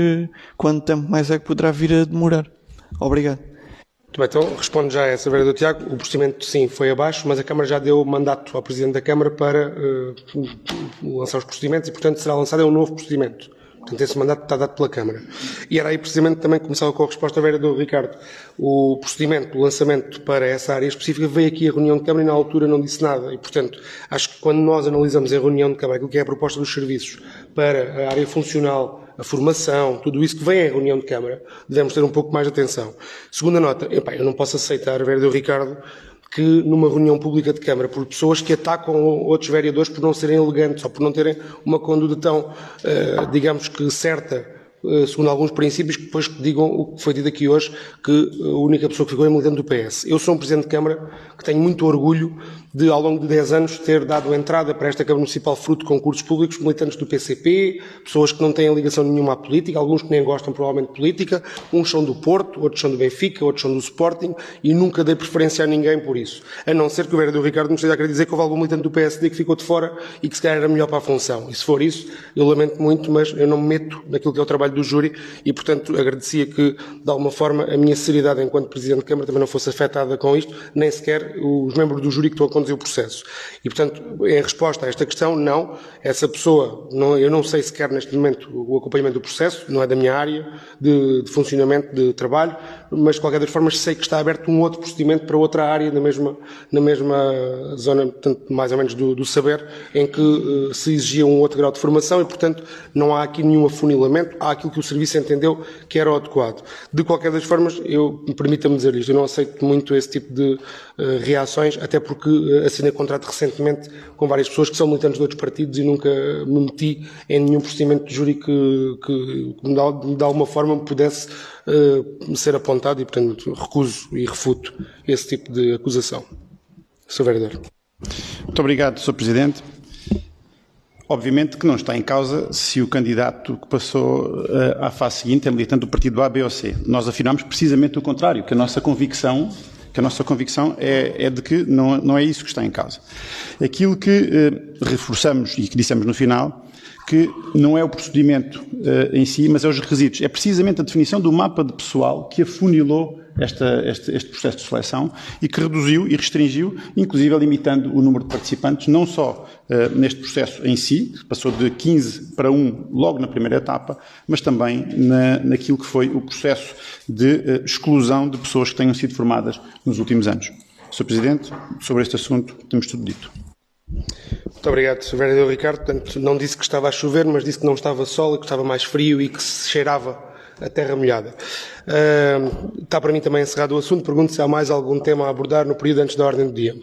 [SPEAKER 4] quanto tempo mais é que poderá vir a demorar. Obrigado.
[SPEAKER 1] Muito bem, então respondo já a essa vereador Tiago. O procedimento sim foi abaixo, mas a Câmara já deu mandato ao Presidente da Câmara para lançar os procedimentos e, portanto, será lançado um novo procedimento. Portanto, esse mandato está dado pela Câmara. E era aí precisamente também que começava com a resposta ao vereador Ricardo. O procedimento, o lançamento para essa área específica veio aqui a reunião de Câmara e na altura não disse nada. E, portanto, acho que quando nós analisamos em reunião de Câmara aquilo que é a proposta dos serviços para a área funcional, a formação, tudo isso que vem em reunião de Câmara, devemos ter um pouco mais de atenção. Segunda nota, eu não posso aceitar, vereador Ricardo, que numa reunião pública de Câmara, por pessoas que atacam outros vereadores por não serem elegantes ou por não terem uma conduta tão, digamos que certa, segundo alguns princípios, que depois digam o que foi dito aqui hoje, que a única pessoa que ficou é militante do PS. Eu sou um Presidente de Câmara que tenho muito orgulho de, ao longo de 10 anos, ter dado entrada para esta Câmara Municipal fruto de concursos públicos, militantes do PCP, pessoas que não têm ligação nenhuma à política, alguns que nem gostam provavelmente de política, uns são do Porto, outros são do Benfica, outros são do Sporting, e nunca dei preferência a ninguém por isso. A não ser que o vereador Ricardo me esteja a querer dizer que houve algum militante do PSD que ficou de fora e que se calhar era melhor para a função. E se for isso, eu lamento muito, mas eu não me meto naquilo que é o trabalho do júri e, portanto, agradecia que, de alguma forma, a minha seriedade enquanto Presidente de Câmara também não fosse afetada com isto, nem sequer os membros do júri que estão a conduzir o processo. E, portanto, em resposta a esta questão, não. Essa pessoa, eu não sei sequer neste momento o acompanhamento do processo, não é da minha área de funcionamento, de trabalho, mas de qualquer das formas sei que está aberto um outro procedimento para outra área na mesma zona, portanto, mais ou menos do saber, em que se exigia um outro grau de formação e, portanto, não há aqui nenhum afunilamento, há aquilo que o Serviço entendeu que era o adequado. De qualquer das formas, permita-me dizer isto, eu não aceito muito esse tipo de reações, até porque assinei contrato recentemente com várias pessoas que são militantes de outros partidos e nunca me meti em nenhum procedimento de júri que de alguma forma me pudesse ser apontado e, portanto, recuso e refuto esse tipo de acusação. Sr. Vereador.
[SPEAKER 3] Muito obrigado, Sr. Presidente. Obviamente que não está em causa se o candidato que passou à fase seguinte é militante do partido A, B ou C. Nós afirmamos precisamente o contrário, que a nossa convicção é de que não é isso que está em causa. Aquilo que reforçamos e que dissemos no final, que não é o procedimento em si, mas é os requisitos. É precisamente a definição do mapa de pessoal que afunilou este processo de seleção e que reduziu e restringiu, inclusive limitando o número de participantes, não só neste processo em si, que passou de 15 para 1 logo na primeira etapa, mas também naquilo que foi o processo de exclusão de pessoas que tenham sido formadas nos últimos anos. Sr. Presidente, sobre este assunto temos tudo dito.
[SPEAKER 1] Muito obrigado, Sr. Vereador Ricardo. Portanto, não disse que estava a chover, mas disse que não estava sol e que estava mais frio e que se cheirava a terra molhada. Está para mim também encerrado o assunto. Pergunto se há mais algum tema a abordar no período antes da ordem do dia.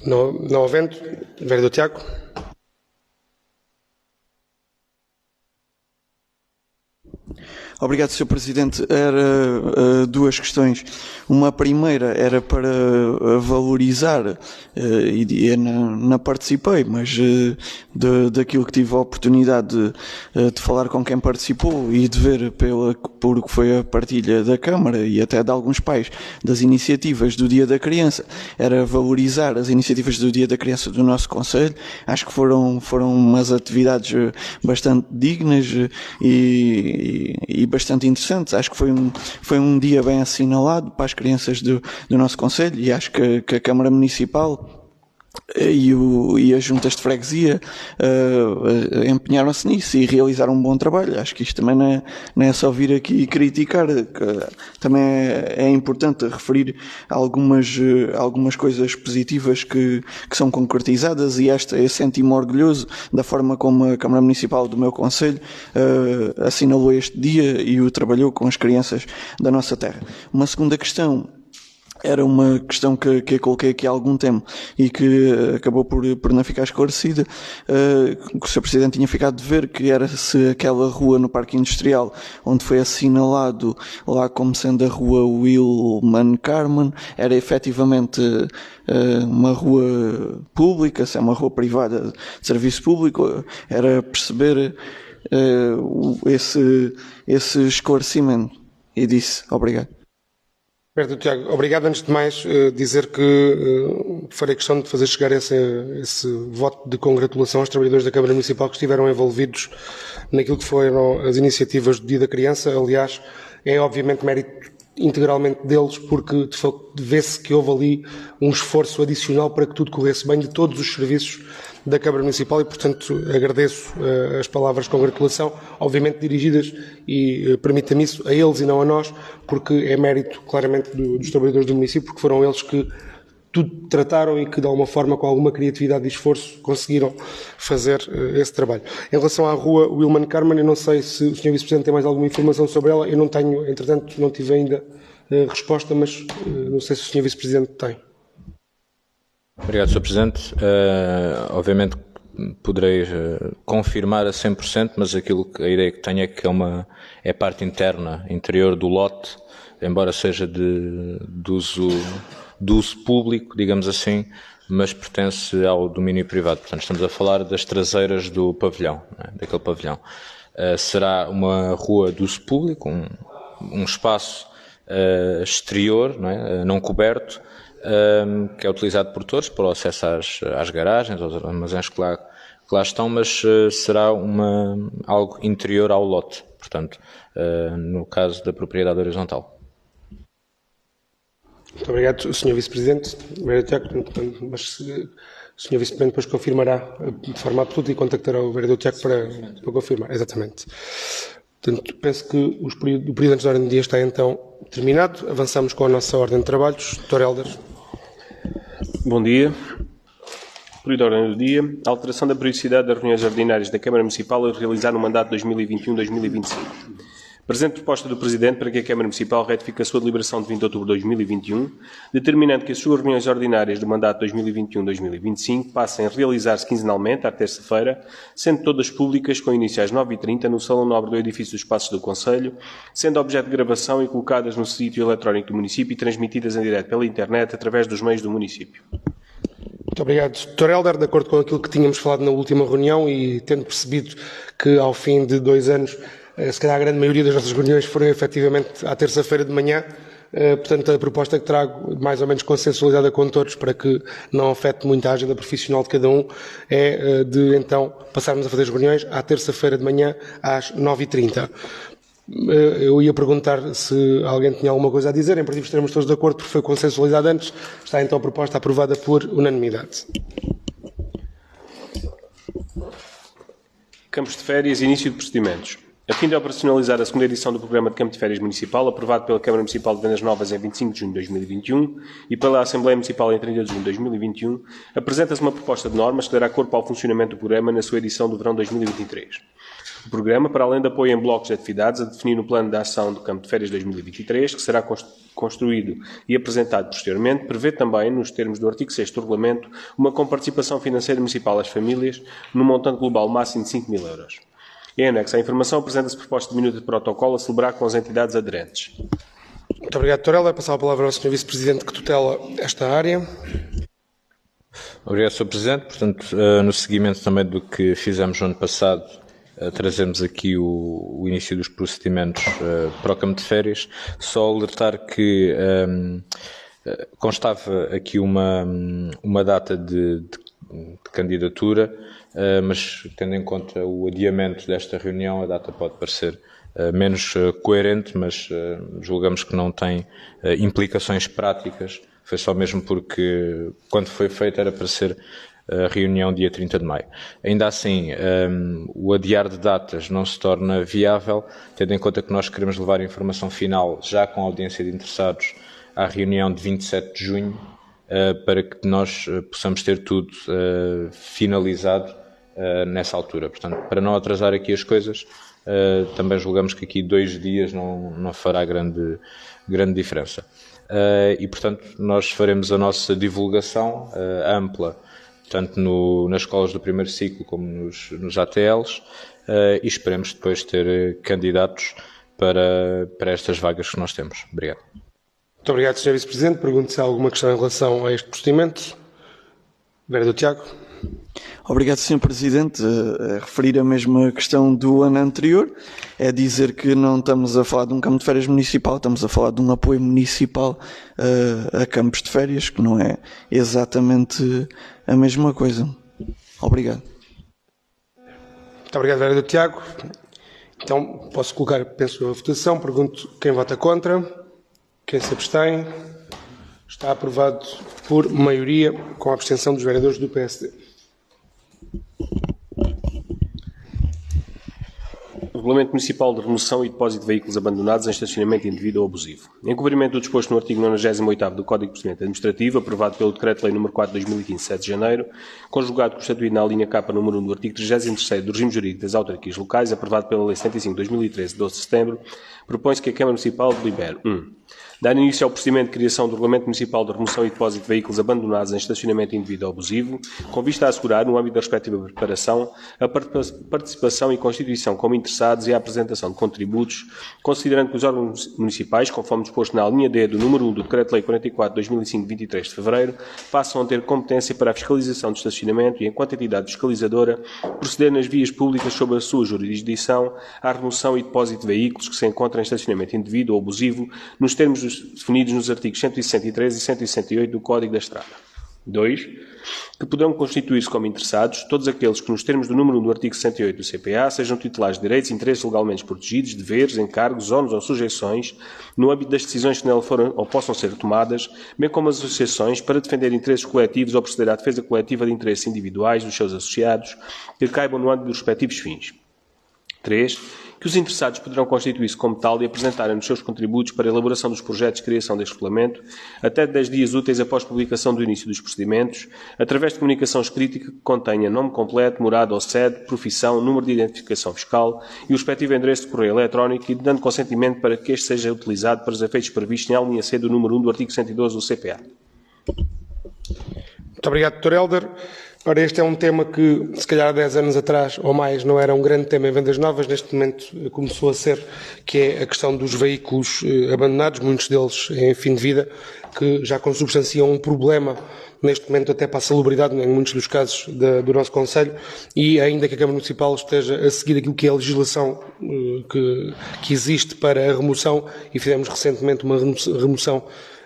[SPEAKER 1] Não havendo, vereador Tiago.
[SPEAKER 4] Obrigado, Sr. Presidente. Era duas questões. Uma primeira era para valorizar, e não participei, mas daquilo que tive a oportunidade de falar com quem participou e de ver por o que foi a partilha da Câmara e até de alguns pais das iniciativas do Dia da Criança. Era valorizar as iniciativas do Dia da Criança do nosso Conselho. Acho que foram umas atividades bastante dignas e bastante interessantes. Acho que foi um dia bem assinalado para as crianças do nosso Conselho e acho que a Câmara Municipal e as juntas de freguesia empenharam-se nisso e realizaram um bom trabalho. Acho que isto também não é só vir aqui criticar, também é importante referir algumas coisas positivas que são concretizadas e eu senti-me orgulhoso da forma como a Câmara Municipal do meu concelho assinalou este dia e o trabalhou com as crianças da nossa terra. Uma segunda questão era uma questão que eu coloquei aqui há algum tempo e que acabou por não ficar esclarecida. O Sr. Presidente tinha ficado de ver que era se aquela rua no Parque Industrial, onde foi assinalado lá como sendo a rua Wilman Carman, era efetivamente uma rua pública, se é uma rua privada de serviço público, era perceber esse esclarecimento. E disse, obrigado.
[SPEAKER 1] Roberto Tiago, obrigado. Antes de mais, dizer que farei questão de fazer chegar esse voto de congratulação aos trabalhadores da Câmara Municipal que estiveram envolvidos naquilo que foram as iniciativas do Dia da Criança. Aliás, é obviamente mérito integralmente deles, porque vê-se que houve ali um esforço adicional para que tudo corresse bem de todos os serviços da Câmara Municipal e, portanto, agradeço as palavras de congratulação, obviamente dirigidas, e permita-me isso, a eles e não a nós, porque é mérito claramente dos trabalhadores do município, porque foram eles que tudo trataram e que, de alguma forma, com alguma criatividade e esforço, conseguiram fazer esse trabalho. Em relação à rua Wilman Carman, eu não sei se o Sr. Vice-Presidente tem mais alguma informação sobre ela, eu não tenho, entretanto, não tive ainda resposta, mas não sei se o Sr. Vice-Presidente tem.
[SPEAKER 2] Obrigado, Sr. Presidente. Obviamente poderei confirmar a 100%, mas a ideia que tenho é que é parte interna, interior do lote, embora seja de uso público, digamos assim, mas pertence ao domínio privado. Portanto, estamos a falar das traseiras do pavilhão, daquele pavilhão. Será uma rua de uso público, um espaço exterior, não coberto, que é utilizado por todos para o acesso às garagens, aos armazéns que lá estão, mas será algo interior ao lote, portanto, no caso da propriedade horizontal.
[SPEAKER 1] Muito obrigado, Sr. Vice-Presidente. Vereador Tiago, mas o Sr. Vice-Presidente depois confirmará de forma absoluta e contactará o Vereador Tiago para confirmar. Exatamente. Portanto, penso que o período antes da ordem do dia está então terminado. Avançamos com a nossa ordem de trabalhos. Dr. Helder.
[SPEAKER 6] Bom dia. Período de ordem do dia. Alteração da periodicidade das reuniões ordinárias da Câmara Municipal a realizar no mandato 2021-2025. Presente proposta do Presidente para que a Câmara Municipal retifique a sua deliberação de 20 de outubro de 2021, determinando que as suas reuniões ordinárias do mandato 2021-2025 passem a realizar-se quinzenalmente, à terça-feira, sendo todas públicas, com início às 9h30, no Salão Nobre do Edifício dos Passos do Concelho, sendo objeto de gravação e colocadas no sítio eletrónico do município e transmitidas em direto pela internet através dos meios do município.
[SPEAKER 1] Muito obrigado, Dr. Helder. De acordo com aquilo que tínhamos falado na última reunião e tendo percebido que ao fim de 2 anos se calhar a grande maioria das nossas reuniões foram efetivamente à terça-feira de manhã, portanto a proposta que trago, mais ou menos consensualizada com todos, para que não afete muito a agenda profissional de cada um, é de então passarmos a fazer as reuniões à terça-feira de manhã às 9h30. Eu ia perguntar se alguém tinha alguma coisa a dizer, em princípio estaremos todos de acordo porque foi consensualizado antes, está então a proposta aprovada por unanimidade.
[SPEAKER 6] Campos de férias e início de procedimentos. A fim de operacionalizar a segunda edição do Programa de Campo de Férias Municipal, aprovado pela Câmara Municipal de Vendas Novas em 25 de junho de 2021 e pela Assembleia Municipal em 30 de junho de 2021, apresenta-se uma proposta de normas que dará corpo ao funcionamento do programa na sua edição do verão 2023. O programa, para além de apoio em blocos de atividades, a definir no Plano de Ação do Campo de Férias 2023, que será construído e apresentado posteriormente, prevê também, nos termos do artigo 6º do Regulamento, uma comparticipação financeira municipal às famílias no montante global máximo de 5.000 euros. Em anexo à informação, apresenta-se proposta de minuta de protocolo a celebrar com as entidades aderentes.
[SPEAKER 1] Muito obrigado, Dr. Helder. Passar a palavra ao Sr. Vice-Presidente que tutela esta área.
[SPEAKER 2] Obrigado, Sr. Presidente. Portanto, no seguimento também do que fizemos no ano passado, trazemos aqui o início dos procedimentos para o campo de férias. Só alertar que constava aqui uma data de candidatura, mas tendo em conta o adiamento desta reunião, a data pode parecer menos coerente, mas julgamos que não tem implicações práticas. Foi só mesmo porque, quando foi feito, era para ser a reunião dia 30 de maio. Ainda assim, o adiar de datas não se torna viável, tendo em conta que nós queremos levar a informação final, já com a audiência de interessados, à reunião de 27 de junho, para que nós possamos ter tudo finalizado nessa altura. Portanto, para não atrasar aqui as coisas, também julgamos que aqui 2 dias não fará grande diferença. E, portanto, nós faremos a nossa divulgação ampla, tanto nas escolas do primeiro ciclo como nos ATLs, e esperemos depois ter candidatos para estas vagas que nós temos. Obrigado.
[SPEAKER 1] Muito obrigado, Sr. Vice-Presidente. Pergunto se há alguma questão em relação a este procedimento. Vereador Tiago.
[SPEAKER 4] Obrigado, Sr. Presidente. A referir a mesma questão do ano anterior, é dizer que não estamos a falar de um campo de férias municipal, estamos a falar de um apoio municipal a campos de férias, que não é exatamente a mesma coisa. Obrigado.
[SPEAKER 1] Muito obrigado, vereador Tiago. Então, posso colocar, penso, a votação. Pergunto quem vota contra, quem se abstém. Está aprovado por maioria, com a abstenção dos vereadores do PSD.
[SPEAKER 6] Regulamento Municipal de Remoção e Depósito de Veículos Abandonados em Estacionamento Indevido ou Abusivo. Em cumprimento do disposto no artigo 98º do Código de Procedimento Administrativo, aprovado pelo Decreto-Lei nº 4 de 2015, 7 de janeiro, conjugado com o estatuído na linha K número 1 do artigo 33º do Regime Jurídico das Autarquias Locais, aprovado pela Lei 75 de 2013, 12 de setembro, propõe-se que a Câmara Municipal delibere 1. Dar início ao procedimento de criação do Regulamento Municipal de Remoção e Depósito de Veículos Abandonados em Estacionamento Indevido ou Abusivo, com vista a assegurar, no âmbito da respectiva preparação, a participação e constituição como interessados e a apresentação de contributos, considerando que os órgãos municipais, conforme disposto na linha D do número 1 do Decreto-Lei 44 de 2005, 23 de fevereiro, passam a ter competência para a fiscalização do estacionamento e, enquanto entidade fiscalizadora, proceder nas vias públicas sob a sua jurisdição à remoção e depósito de veículos que se encontram em estacionamento indevido ou abusivo, nos termos definidos nos artigos 163 e 168 do Código da Estrada. 2. Que poderão constituir-se como interessados todos aqueles que, nos termos do número 1 do artigo 68 do CPA, sejam titulares de direitos e interesses legalmente protegidos, deveres, encargos, ônus ou sujeições, no âmbito das decisões que nela foram ou possam ser tomadas, bem como as associações, para defender interesses coletivos ou proceder à defesa coletiva de interesses individuais dos seus associados, que caibam no âmbito dos respectivos fins. 3. Que os interessados poderão constituir-se como tal e apresentarem os seus contributos para a elaboração dos projetos de criação deste regulamento até 10 dias úteis após publicação do início dos procedimentos, através de comunicação escrita que contenha nome completo, morada ou sede, profissão, número de identificação fiscal e o respectivo endereço de correio eletrónico e dando consentimento para que este seja utilizado para os efeitos previstos em linha C do número 1 do artigo 112 do CPA.
[SPEAKER 1] Muito obrigado, Dr. Helder. Ora, este é um tema que, se calhar há 10 anos atrás ou mais, não era um grande tema em vendas novas. Neste momento começou a ser, que é a questão dos veículos abandonados, muitos deles em fim de vida, que já consubstanciam um problema, neste momento até para a salubridade, em muitos dos casos do nosso Conselho, e ainda que a Câmara Municipal esteja a seguir aquilo que é a legislação que existe para a remoção, e fizemos recentemente uma remoção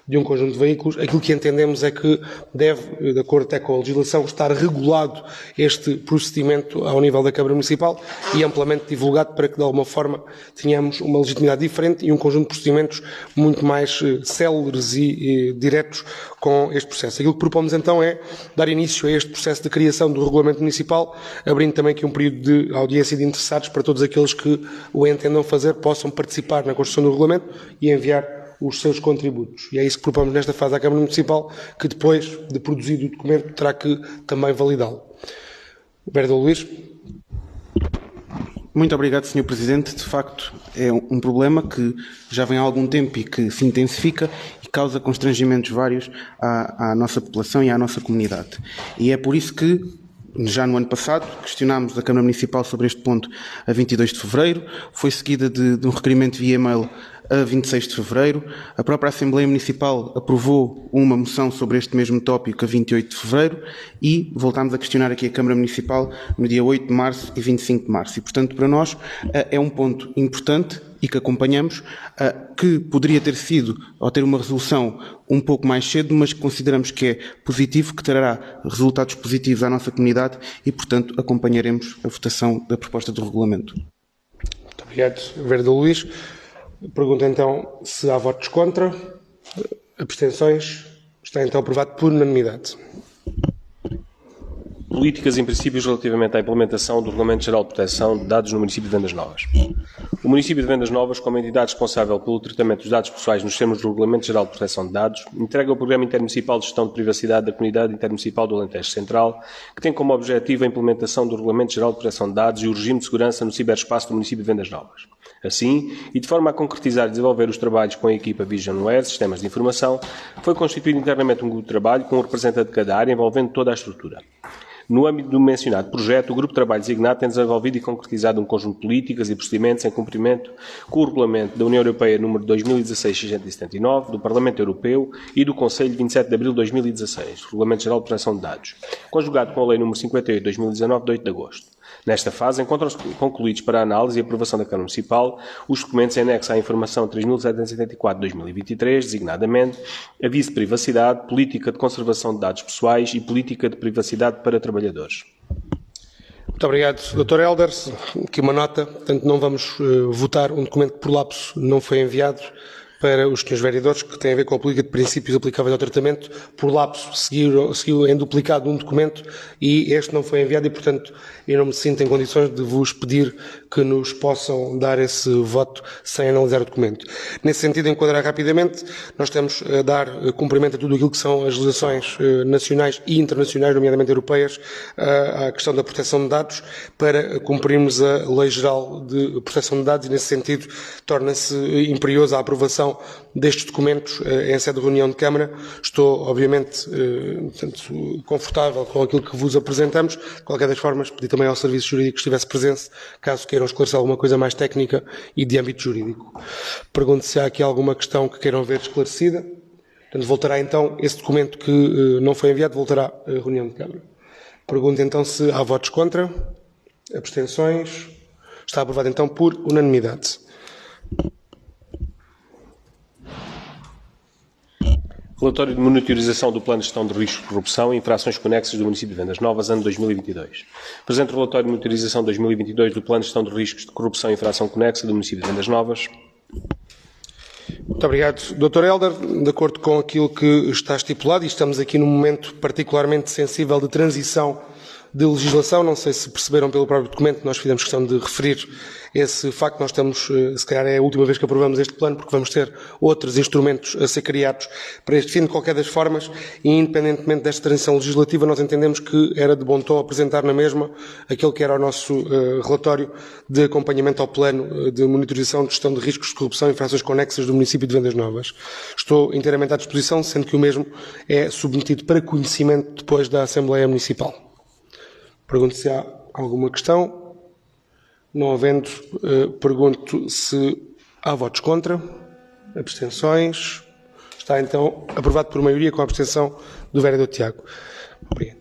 [SPEAKER 1] de um conjunto de veículos, aquilo que entendemos é que deve, de acordo até com a legislação, estar regulado este procedimento ao nível da Câmara Municipal e amplamente divulgado para que, de alguma forma, tenhamos uma legitimidade diferente e um conjunto de procedimentos muito mais céleres e diretos com este processo. Aquilo que propomos, então, é dar início a este processo de criação do Regulamento Municipal, abrindo também aqui um período de audiência de interessados para todos aqueles que o entendam fazer, possam participar na construção do Regulamento e enviar os seus contributos. E é isso que propomos nesta fase à Câmara Municipal, que depois de produzido o documento terá que também validá-lo. Vereador Luís.
[SPEAKER 5] Muito obrigado, Sr. Presidente. De facto, é um problema que já vem há algum tempo e que se intensifica e causa constrangimentos vários à nossa população e à nossa comunidade. E é por isso que, já no ano passado, questionámos a Câmara Municipal sobre este ponto a 22 de fevereiro, foi seguida de um requerimento via e-mail a 26 de fevereiro. A própria Assembleia Municipal aprovou uma moção sobre este mesmo tópico a 28 de fevereiro e voltámos a questionar aqui a Câmara Municipal no dia 8 de março e 25 de março. E, portanto, para nós é um ponto importante e que acompanhamos, que poderia ter sido, ou ter uma resolução um pouco mais cedo, mas que consideramos que é positivo, que trará resultados positivos à nossa comunidade e, portanto, acompanharemos a votação da proposta do regulamento.
[SPEAKER 1] Muito obrigado, vereador Luís. Pergunto então se há votos contra, abstenções. Está então aprovado por unanimidade.
[SPEAKER 6] Políticas e princípios relativamente à implementação do Regulamento Geral de Proteção de Dados no município de Vendas Novas. O município de Vendas Novas, como entidade responsável pelo tratamento dos dados pessoais nos termos do Regulamento Geral de Proteção de Dados, entrega o Programa Intermunicipal de Gestão de Privacidade da Comunidade Intermunicipal do Alentejo Central, que tem como objetivo a implementação do Regulamento Geral de Proteção de Dados e o regime de segurança no ciberespaço do município de Vendas Novas. Assim, e de forma a concretizar e desenvolver os trabalhos com a equipa Visionware, Sistemas de Informação, foi constituído internamente um grupo de trabalho com um representante de cada área envolvendo toda a estrutura. No âmbito do mencionado projeto, o Grupo de Trabalho designado tem desenvolvido e concretizado um conjunto de políticas e procedimentos em cumprimento com o Regulamento da União Europeia número 2016-679, do Parlamento Europeu e do Conselho de 27 de abril de 2016, Regulamento Geral de Proteção de Dados, conjugado com a Lei número 58/2019, de 8 de agosto. Nesta fase, encontram-se concluídos para análise e aprovação da Câmara Municipal os documentos em anexo à Informação 3774/2023, designadamente Aviso de Privacidade, Política de Conservação de Dados Pessoais e Política de Privacidade para Trabalhadores.
[SPEAKER 1] Muito obrigado, Dr. Helder. Aqui uma nota. Portanto, não vamos votar um documento que por lapso não foi enviado para os senhores vereadores, que tem a ver com a política de princípios aplicáveis ao tratamento. Por lapso, seguiu em duplicado um documento e este não foi enviado e, portanto, eu não me sinto em condições de vos pedir que nos possam dar esse voto sem analisar o documento. Nesse sentido, enquadrar rapidamente, nós estamos a dar cumprimento a tudo aquilo que são as legislações nacionais e internacionais, nomeadamente europeias, à questão da proteção de dados, para cumprirmos a Lei Geral de Proteção de Dados e, nesse sentido, torna-se imperiosa a aprovação destes documentos em sede de reunião de Câmara. Estou, obviamente, portanto, confortável com aquilo que vos apresentamos. De qualquer das formas, pedi também ao Serviço Jurídico que estivesse presente, caso queiram esclarecer alguma coisa mais técnica e de âmbito jurídico. Pergunto se há aqui alguma questão que queiram ver esclarecida. Portanto, voltará então, esse documento que não foi enviado, voltará à reunião de Câmara. Pergunto então se há votos contra, abstenções. Está aprovado então por unanimidade.
[SPEAKER 6] Relatório de monitorização do Plano de Gestão de Riscos de Corrupção e Infrações Conexas do município de Vendas Novas, ano 2022. Presente o relatório de monitorização 2022 do Plano de Gestão de Riscos de Corrupção e Infração Conexa do município de Vendas Novas.
[SPEAKER 1] Muito obrigado, Dr. Helder. De acordo com aquilo que está estipulado, e estamos aqui num momento particularmente sensível de transição de legislação, não sei se perceberam pelo próprio documento, nós fizemos questão de referir esse facto. Nós estamos, se calhar é a última vez que aprovamos este plano, porque vamos ter outros instrumentos a ser criados para este fim. De qualquer das formas, e independentemente desta transição legislativa, nós entendemos que era de bom tom apresentar na mesma aquele que era o nosso relatório de acompanhamento ao plano de monitorização de gestão de riscos de corrupção e infrações conexas do município de Vendas Novas. Estou inteiramente à disposição, sendo que o mesmo é submetido para conhecimento depois da Assembleia Municipal. Pergunto se há alguma questão. Não havendo, pergunto se há votos contra, abstenções. Está então aprovado por maioria com a abstenção do vereador Tiago. Obrigado.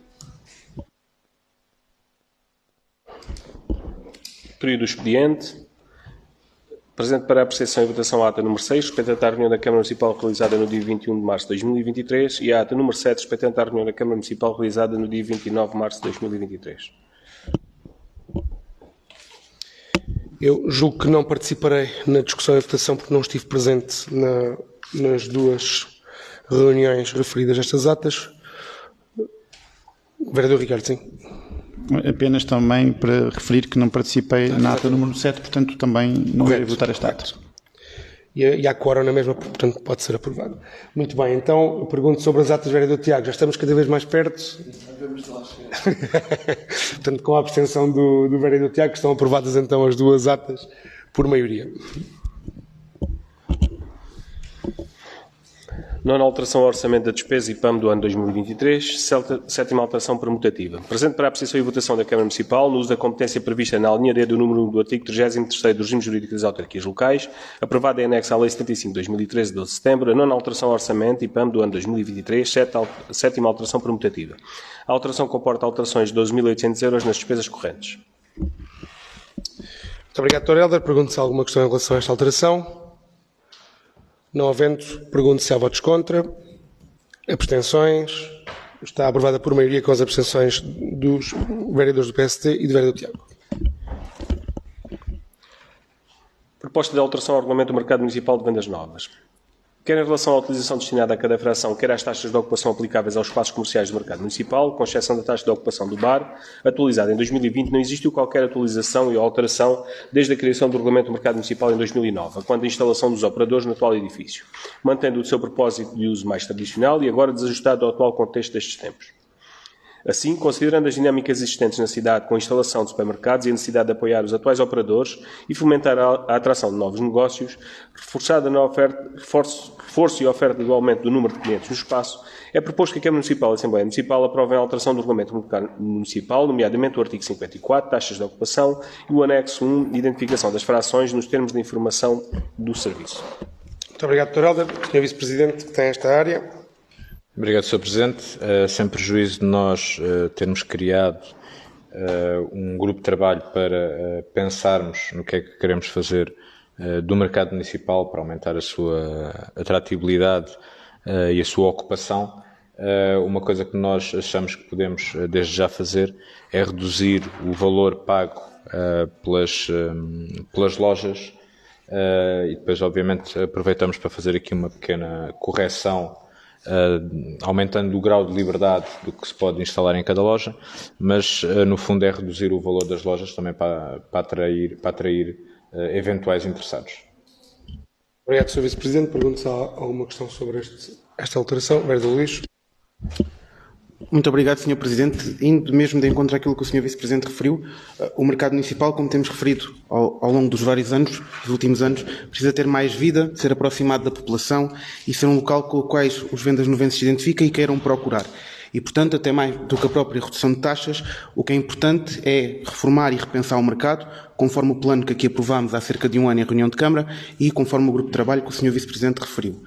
[SPEAKER 6] Período do expediente. Presente para a apreciação e votação a ata número 6, respeitante à reunião da Câmara Municipal realizada no dia 21 de março de 2023 e a ata número 7, respeitante à reunião da Câmara Municipal realizada no dia 29 de março de 2023.
[SPEAKER 1] Eu julgo que não participarei na discussão e votação porque não estive presente nas duas reuniões referidas a estas atas. Vereador Ricardo, sim.
[SPEAKER 3] Apenas também para referir que não participei na ata número 7, portanto também não irei votar esta ata.
[SPEAKER 1] E há quórum na mesma, portanto pode ser aprovado. Muito bem, então pergunto sobre as atas, vereador Tiago. Já estamos cada vez mais perto. Portanto, com a abstenção do vereador Tiago, estão aprovadas então as duas atas por maioria.
[SPEAKER 6] Nona alteração ao orçamento da despesa IPAM do ano 2023. Sétima alteração permutativa. Presente para a apreciação e votação da Câmara Municipal, no uso da competência prevista na linha D do número 1 do artigo 33º do regime jurídico das autarquias locais, aprovada em anexo à Lei 75 de 2013, de 12 de setembro, a nona alteração ao orçamento IPAM do ano 2023, sétima alteração permutativa. A alteração comporta alterações de 12.800 euros nas despesas correntes.
[SPEAKER 1] Muito obrigado, Dr. Helder. Pergunto se há alguma questão em relação a esta alteração. Não havendo, pergunto se há votos contra, abstenções. Está aprovada por maioria com as abstenções dos vereadores do PSD e do vereador Tiago.
[SPEAKER 6] Proposta de alteração ao Regulamento do Mercado Municipal de Vendas Novas. quer em relação à utilização destinada a cada fração, quer às taxas de ocupação aplicáveis aos espaços comerciais do mercado municipal, com exceção da taxa de ocupação do bar, atualizada em 2020, não existiu qualquer atualização e alteração desde a criação do Regulamento do Mercado Municipal em 2009, quanto à instalação dos operadores no atual edifício, mantendo o seu propósito de uso mais tradicional e agora desajustado ao atual contexto destes tempos. Assim, considerando as dinâmicas existentes na cidade com a instalação de supermercados e a necessidade de apoiar os atuais operadores e fomentar a atração de novos negócios, reforço e oferta igualmente do número de clientes no espaço, é proposto que a Câmara Municipal e a Assembleia Municipal aprovem a alteração do Regulamento Municipal, nomeadamente o artigo 54, taxas de ocupação, e o anexo 1, identificação das frações nos termos de informação do serviço.
[SPEAKER 1] Muito obrigado, Dr. Helder. Sr. Vice-Presidente, que tem esta área.
[SPEAKER 2] Obrigado, Sr. Presidente. Sem prejuízo de nós termos criado um grupo de trabalho para pensarmos no que é que queremos fazer do mercado municipal para aumentar a sua atratividade e a sua ocupação, uma coisa que nós achamos que podemos desde já fazer é reduzir o valor pago pelas lojas e depois, obviamente, aproveitamos para fazer aqui uma pequena correção, aumentando o grau de liberdade do que se pode instalar em cada loja, mas no fundo é reduzir o valor das lojas também para atrair eventuais interessados.
[SPEAKER 1] Obrigado, Sr. Vice-Presidente. Pergunto se há alguma questão sobre esta alteração. Vereador Luís.
[SPEAKER 5] Muito obrigado, Sr. Presidente. Indo mesmo de encontro àquilo que o Sr. Vice-Presidente referiu, o mercado municipal, como temos referido ao longo dos vários anos, dos últimos anos, precisa ter mais vida, ser aproximado da população e ser um local com o qual os vendas-novenses se identificam e queiram procurar. E, portanto, até mais do que a própria redução de taxas, o que é importante é reformar e repensar o mercado, conforme o plano que aqui aprovámos há cerca de um ano em reunião de Câmara e conforme o grupo de trabalho que o Sr. Vice-Presidente referiu.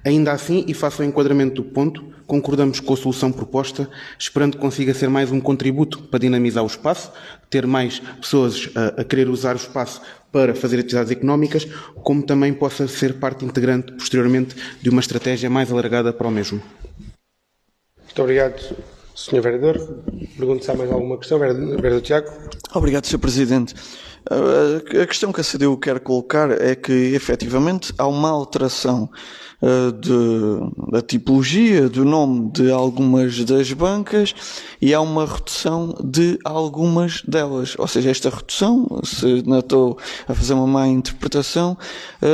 [SPEAKER 5] Ainda assim, e face ao enquadramento do ponto, concordamos com a solução proposta, esperando que consiga ser mais um contributo para dinamizar o espaço, ter mais pessoas a querer usar o espaço para fazer atividades económicas, como também possa ser parte integrante, posteriormente, de uma estratégia mais alargada para o mesmo.
[SPEAKER 1] Muito obrigado, Sr. Vereador. Pergunto se há mais alguma questão. Vereador Tiago.
[SPEAKER 4] Obrigado, Sr. Presidente. A questão que a CDU quer colocar é que, efetivamente, há uma alteração da tipologia, do nome de algumas das bancas e há uma redução de algumas delas. Ou seja, esta redução, se não estou a fazer uma má interpretação,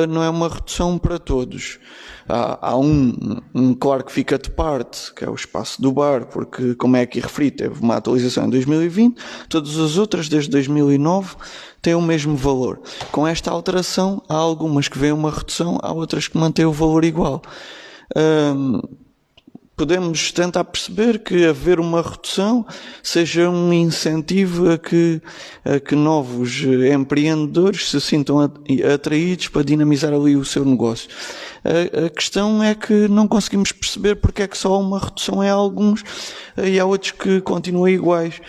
[SPEAKER 4] não é uma redução para todos. Há um claro que fica de parte, que é o espaço do bar, porque, como é aqui referido, teve uma atualização em 2020, todas as outras, desde 2009, têm o mesmo valor. Com esta alteração, há algumas que veem uma redução, há outras que mantêm o valor igual. Podemos tentar perceber que haver uma redução seja um incentivo a que novos empreendedores se sintam atraídos para dinamizar ali o seu negócio. A questão é que não conseguimos perceber porque é que só há uma redução em alguns e há outros que continuam iguais.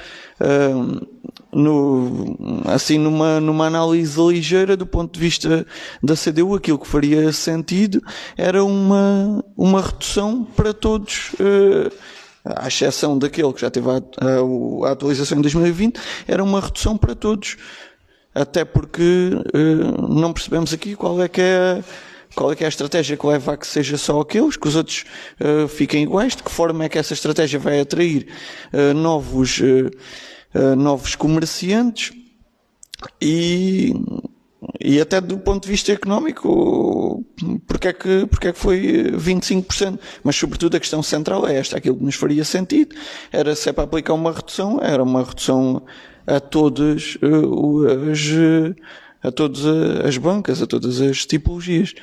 [SPEAKER 4] Numa análise ligeira do ponto de vista da CDU, aquilo que faria sentido era uma redução para todos, à exceção daquele que já teve a atualização em 2020, era uma redução para todos, até porque não percebemos aqui qual é que é a estratégia que leva a que seja só aqueles, que os outros fiquem iguais, de que forma é que essa estratégia vai atrair novos comerciantes e até do ponto de vista económico, porque é que foi 25%, mas sobretudo a questão central é esta, aquilo que nos faria sentido era, se é para aplicar uma redução, era uma redução a todas as bancas, a todas as tipologias.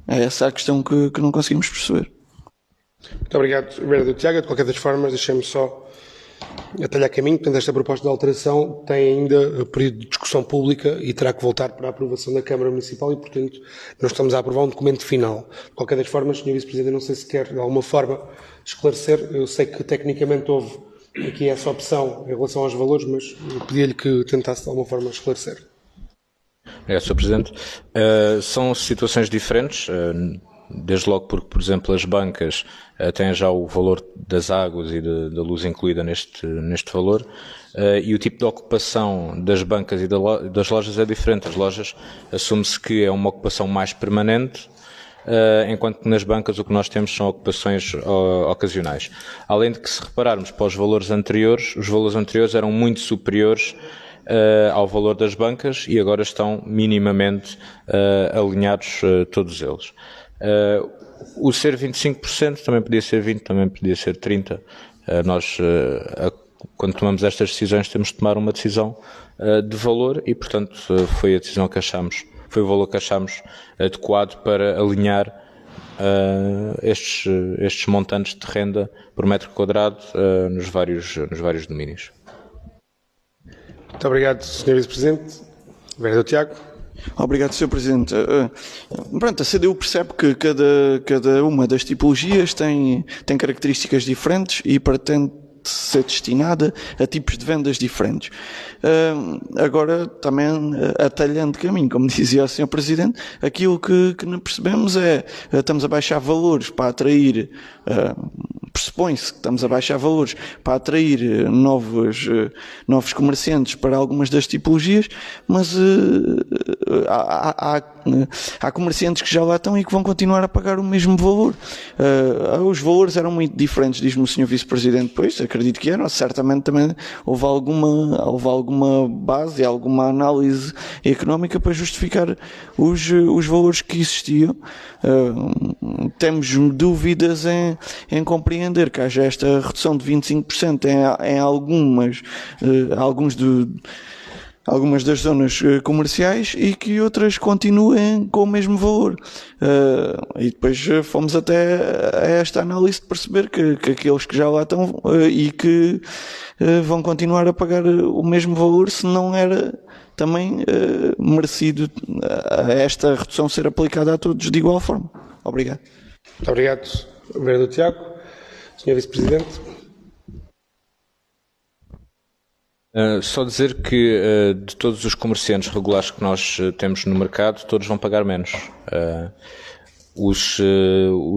[SPEAKER 4] É essa a questão que não conseguimos perceber.
[SPEAKER 1] Muito obrigado, vereador Tiago. De qualquer das formas, deixem-me só atalhar caminho. Portanto, esta proposta de alteração tem ainda período de discussão pública e terá que voltar para a aprovação da Câmara Municipal e, portanto, nós estamos a aprovar um documento final. De qualquer das formas, Sr. Vice-Presidente, não sei se quer de alguma forma esclarecer. Eu sei que tecnicamente houve aqui essa opção em relação aos valores, mas eu pedia-lhe que tentasse de alguma forma esclarecer.
[SPEAKER 2] Obrigado, Sr. Presidente. São situações diferentes, desde logo porque, por exemplo, as bancas têm já o valor das águas e da luz incluída neste valor, e o tipo de ocupação das bancas e das lojas é diferente. As lojas assume-se que é uma ocupação mais permanente, enquanto que nas bancas o que nós temos são ocupações ocasionais. Além de que, se repararmos para os valores anteriores eram muito superiores ao valor das bancas e agora estão minimamente alinhados todos eles. O ser 25% também podia ser 20%, também podia ser 30%. Nós, quando tomamos estas decisões, temos de tomar uma decisão de valor e, portanto, foi a decisão que achamos, foi o valor que achamos adequado para alinhar estes montantes de renda por metro quadrado nos vários domínios.
[SPEAKER 1] Muito obrigado, Sr. Vice-Presidente. Vereador Tiago.
[SPEAKER 4] Obrigado, Sr. Presidente. Pronto, a CDU percebe que cada uma das tipologias tem características diferentes e pretende ser destinada a tipos de vendas diferentes. Agora, também atalhando caminho, como dizia o Sr. Presidente, aquilo que percebemos estamos a baixar valores para atrair, pressupõe-se que estamos a baixar valores para atrair novos comerciantes para algumas das tipologias, mas há comerciantes que já lá estão e que vão continuar a pagar o mesmo valor. Os valores eram muito diferentes, diz-me o Sr. Vice-Presidente, pois, acredito que eram, certamente também houve alguma base, alguma análise económica para justificar os valores que existiam. Temos dúvidas em compreender que haja esta redução de 25% em algumas das zonas comerciais e que outras continuem com o mesmo valor. E depois fomos até a esta análise de perceber que aqueles que já lá estão e que vão continuar a pagar o mesmo valor, se não era também merecido esta redução ser aplicada a todos de igual forma. Obrigado.
[SPEAKER 1] Muito obrigado, vereador Tiago. Sr. Vice-Presidente.
[SPEAKER 2] Só dizer que de todos os comerciantes regulares que nós temos no mercado, todos vão pagar menos. Os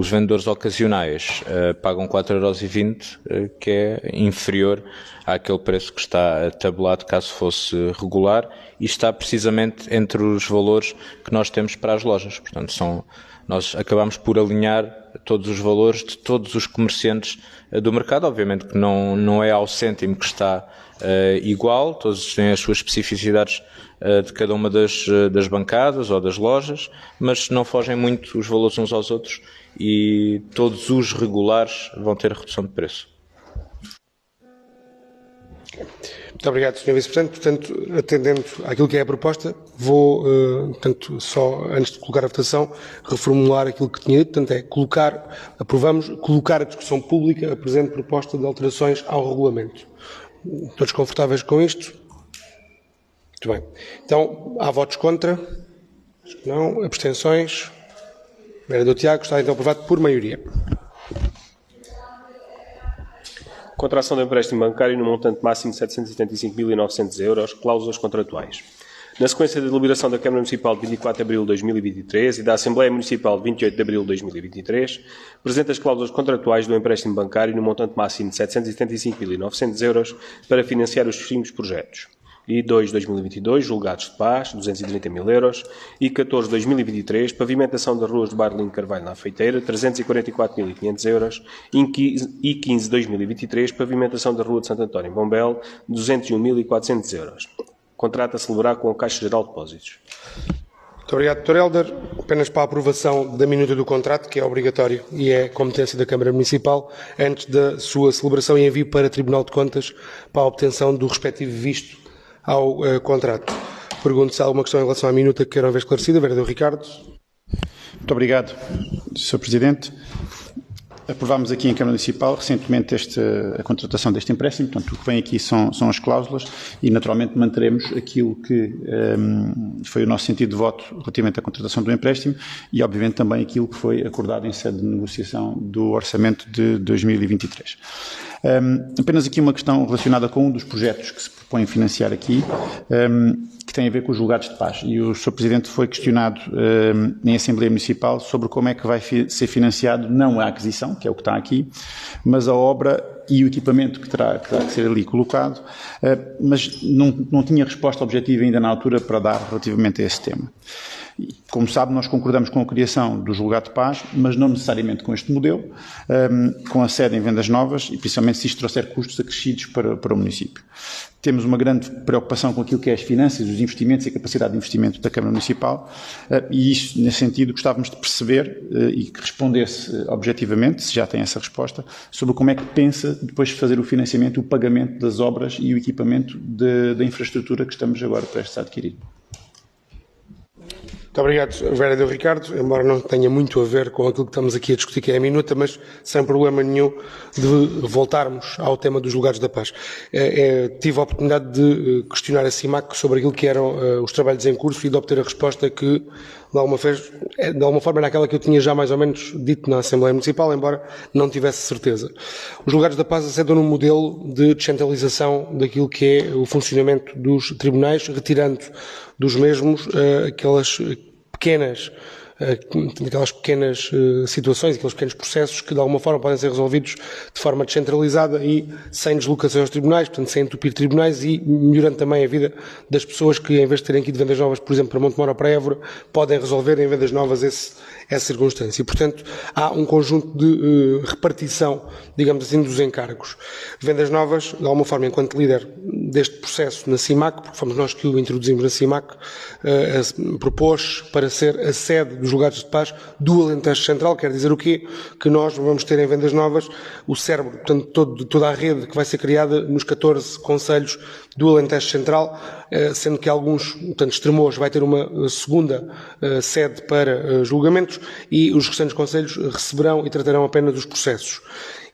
[SPEAKER 2] vendedores ocasionais pagam 4,20 €, que é inferior àquele preço que está tabulado caso fosse regular, e está precisamente entre os valores que nós temos para as lojas. Portanto, nós acabamos por alinhar todos os valores de todos os comerciantes do mercado. Obviamente que não é ao cêntimo que está igual, todos têm as suas especificidades de cada uma das bancadas ou das lojas, mas não fogem muito os valores uns aos outros e todos os regulares vão ter redução de preço.
[SPEAKER 1] Muito obrigado, Sr. Vice-Presidente. Portanto, atendendo àquilo que é a proposta, vou, só antes de colocar a votação, reformular aquilo que tinha dito. Portanto, é colocar a discussão pública a presente proposta de alterações ao regulamento. Todos confortáveis com isto? Muito bem. Então, há votos contra? Não. Abstenções? O vereador Tiago está então aprovado por maioria.
[SPEAKER 6] Contração do empréstimo bancário no montante máximo de 775.900 €, cláusulas contratuais. Na sequência da deliberação da Câmara Municipal de 24 de abril de 2023 e da Assembleia Municipal de 28 de abril de 2023, apresenta as cláusulas contratuais do empréstimo bancário no montante máximo de 775.900 € para financiar os seguintes projetos: I2 2022, julgados de paz, 230.000 €, I14 2023, pavimentação das ruas do bairro Lino Carvalho na Feiteira, 344.500 €, I15 2023, pavimentação da rua de Santo António em Bombel, 201.400 €. Contrato a celebrar com a Caixa Geral de Depósitos.
[SPEAKER 1] Muito obrigado, Dr. Helder. Apenas para a aprovação da minuta do contrato, que é obrigatório e é competência da Câmara Municipal, antes da sua celebração e envio para o Tribunal de Contas para a obtenção do respectivo visto ao contrato. Pergunto se há alguma questão em relação à minuta que queiram ver esclarecida. Vereador Ricardo.
[SPEAKER 3] Muito obrigado, Sr. Presidente. Aprovámos aqui em Câmara Municipal recentemente a contratação deste empréstimo, portanto o que vem aqui são as cláusulas e naturalmente manteremos aquilo que foi o nosso sentido de voto relativamente à contratação do empréstimo e obviamente também aquilo que foi acordado em sede de negociação do orçamento de 2023. Apenas aqui uma questão relacionada com um dos projetos que se propõe financiar aqui, que tem a ver com os julgados de paz. E o Sr. Presidente foi questionado em Assembleia Municipal sobre como é que vai ser financiado não a aquisição, que é o que está aqui, mas a obra e o equipamento que terá que ser ali colocado, mas não tinha resposta objetiva ainda na altura para dar relativamente a esse tema. E, como sabe, nós concordamos com a criação do julgado de paz, mas não necessariamente com este modelo, com a sede em Vendas Novas e principalmente se isto trouxer custos acrescidos para o município. Temos uma grande preocupação com aquilo que é as finanças, os investimentos e a capacidade de investimento da Câmara Municipal e isso, nesse sentido, gostávamos de perceber e que respondesse objetivamente, se já tem essa resposta, sobre como é que pensa depois de fazer o financiamento, o pagamento das obras e o equipamento da infraestrutura que estamos agora prestes a adquirir.
[SPEAKER 1] Muito obrigado, vereador Ricardo, embora não tenha muito a ver com aquilo que estamos aqui a discutir, que é a minuta, mas sem problema nenhum de voltarmos ao tema dos julgados da paz. Tive a oportunidade de questionar a CIMAC sobre aquilo que eram os trabalhos em curso e de obter a resposta que, de alguma forma, era aquela que eu tinha já mais ou menos dito na Assembleia Municipal, embora não tivesse certeza. Os julgados da paz assentam num modelo de descentralização daquilo que é o funcionamento dos tribunais, retirando dos mesmos aquelas pequenas situações, aqueles pequenos processos que de alguma forma podem ser resolvidos de forma descentralizada e sem deslocação aos tribunais, portanto sem entupir tribunais e melhorando também a vida das pessoas que, em vez de terem que ir de Vendas Novas, por exemplo, para Montemor ou para Évora, podem resolver em Vendas Novas essa circunstância. E, portanto, há um conjunto de repartição, digamos assim, dos encargos. Vendas Novas, de alguma forma, enquanto líder deste processo na CIMAC, porque fomos nós que o introduzimos na CIMAC, propôs para ser a sede dos julgados de paz do Alentejo Central. Quer dizer o quê? Que nós vamos ter em Vendas Novas o cérebro, portanto, toda a rede que vai ser criada nos 14 concelhos do Alentejo Central, sendo que alguns, portanto, Estremoz vai ter uma segunda sede para julgamentos e os restantes concelhos receberão e tratarão apenas os processos.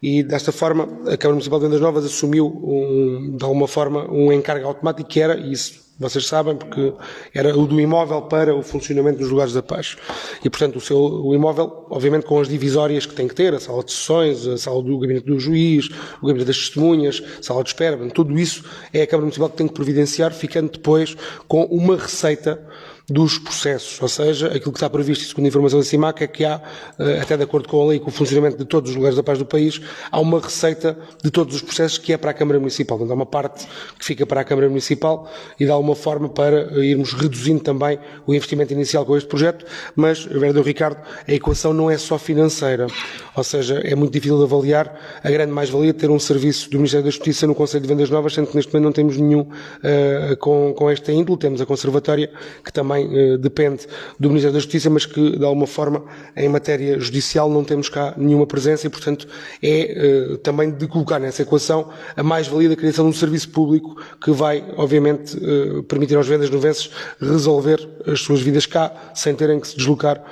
[SPEAKER 1] E, desta forma, a Câmara Municipal de Vendas Novas assumiu, de alguma forma, um encargo automático que era, e isso vocês sabem, porque era o do imóvel para o funcionamento dos julgados da paz. E, portanto, o imóvel, obviamente, com as divisórias que tem que ter, a sala de sessões, a sala do gabinete do juiz, o gabinete das testemunhas, a sala de espera, tudo isso é a Câmara Municipal que tem que providenciar, ficando depois com uma receita dos processos, ou seja, aquilo que está previsto, segundo a informação da CIMAC, é que há, até de acordo com a lei e com o funcionamento de todos os lugares da paz do país, há uma receita de todos os processos que é para a Câmara Municipal. Portanto, há uma parte que fica para a Câmara Municipal e de alguma forma para irmos reduzindo também o investimento inicial com este projeto, mas, vereador Ricardo, a equação não é só financeira, ou seja, é muito difícil de avaliar a grande mais-valia de ter um serviço do Ministério da Justiça no Concelho de Vendas Novas, sendo que neste momento não temos nenhum com esta índole. Temos a Conservatória, que também depende do Ministério da Justiça, mas que, de alguma forma, em matéria judicial não temos cá nenhuma presença e, portanto, é também de colocar nessa equação a mais-valia da criação de um serviço público que vai, obviamente, permitir aos vendas novenses resolver as suas vidas cá, sem terem que se deslocar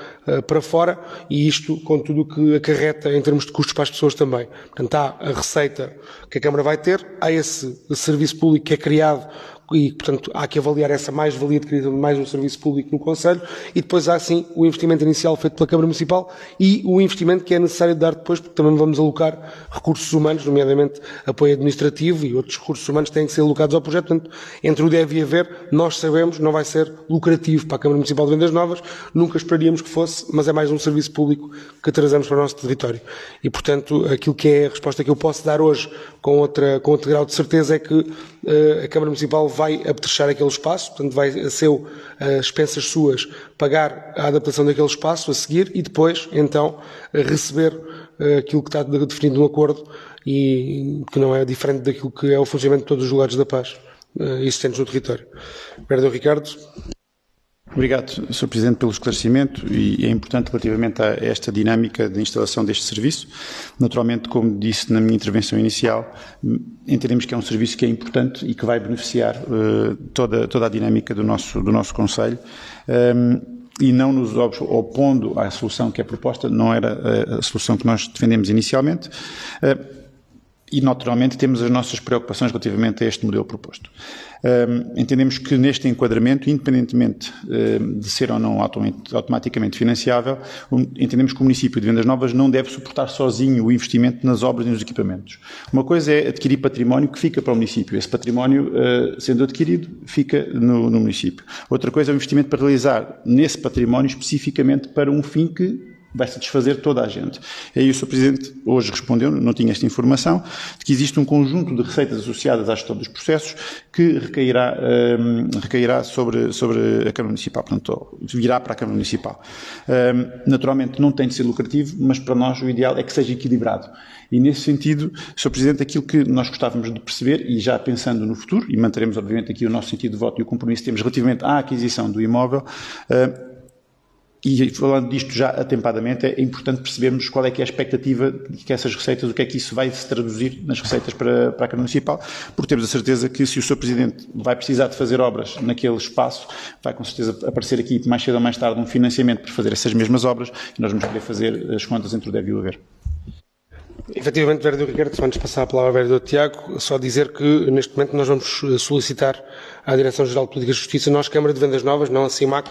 [SPEAKER 1] para fora, e isto com tudo o que acarreta em termos de custos para as pessoas também. Portanto, há a receita que a Câmara vai ter, há esse serviço público que é criado e, portanto, há que avaliar essa mais-valia de criação de mais um serviço público no Conselho e depois há, sim, o investimento inicial feito pela Câmara Municipal e o investimento que é necessário dar depois, porque também vamos alocar recursos humanos, nomeadamente apoio administrativo e outros recursos humanos que têm que ser alocados ao projeto. Portanto, entre o deve e haver, nós sabemos, não vai ser lucrativo para a Câmara Municipal de Vendas Novas, nunca esperaríamos que fosse, mas é mais um serviço público que trazemos para o nosso território. E, portanto, aquilo que é a resposta que eu posso dar hoje com outro grau de certeza é que a Câmara Municipal vai apetrechar aquele espaço, portanto vai a seu, as expensas suas, pagar a adaptação daquele espaço a seguir e depois, então, receber aquilo que está definido no acordo e que não é diferente daquilo que é o funcionamento de todos os julgados da paz existentes no território. Vereador Ricardo.
[SPEAKER 3] Obrigado, Sr. Presidente, pelo esclarecimento e é importante relativamente a esta dinâmica de instalação deste serviço. Naturalmente, como disse na minha intervenção inicial, entendemos que é um serviço que é importante e que vai beneficiar toda a dinâmica do nosso Conselho e não nos opondo à solução que é proposta, não era a solução que nós defendemos inicialmente. E, naturalmente, temos as nossas preocupações relativamente a este modelo proposto. Entendemos que neste enquadramento, independentemente de ser ou não automaticamente financiável, entendemos que o município de Vendas Novas não deve suportar sozinho o investimento nas obras e nos equipamentos. Uma coisa é adquirir património que fica para o município. Esse património, sendo adquirido, fica no município. Outra coisa é o investimento para realizar nesse património especificamente para um fim que vai satisfazer toda a gente. E aí o Sr. Presidente hoje respondeu, não tinha esta informação, de que existe um conjunto de receitas associadas à gestão dos processos que recairá sobre a Câmara Municipal, portanto, virá para a Câmara Municipal. Naturalmente não tem de ser lucrativo, mas para nós o ideal é que seja equilibrado. E nesse sentido, Sr. Presidente, aquilo que nós gostávamos de perceber, e já pensando no futuro, e manteremos obviamente aqui o nosso sentido de voto e o compromisso que temos relativamente à aquisição do imóvel, e falando disto já atempadamente, é importante percebermos qual é que é a expectativa de que essas receitas, o que é que isso vai se traduzir nas receitas para a Câmara Municipal, porque temos a certeza que se o Sr. Presidente vai precisar de fazer obras naquele espaço, vai com certeza aparecer aqui mais cedo ou mais tarde um financiamento para fazer essas mesmas obras e nós vamos querer fazer as contas entre o deve e o haver.
[SPEAKER 1] Efetivamente, vereador Ricardo, antes de passar a palavra ao vereador Tiago, só dizer que neste momento nós vamos solicitar à Direção-Geral de Política de Justiça, nós, Câmara de Vendas Novas, não a CIMAC,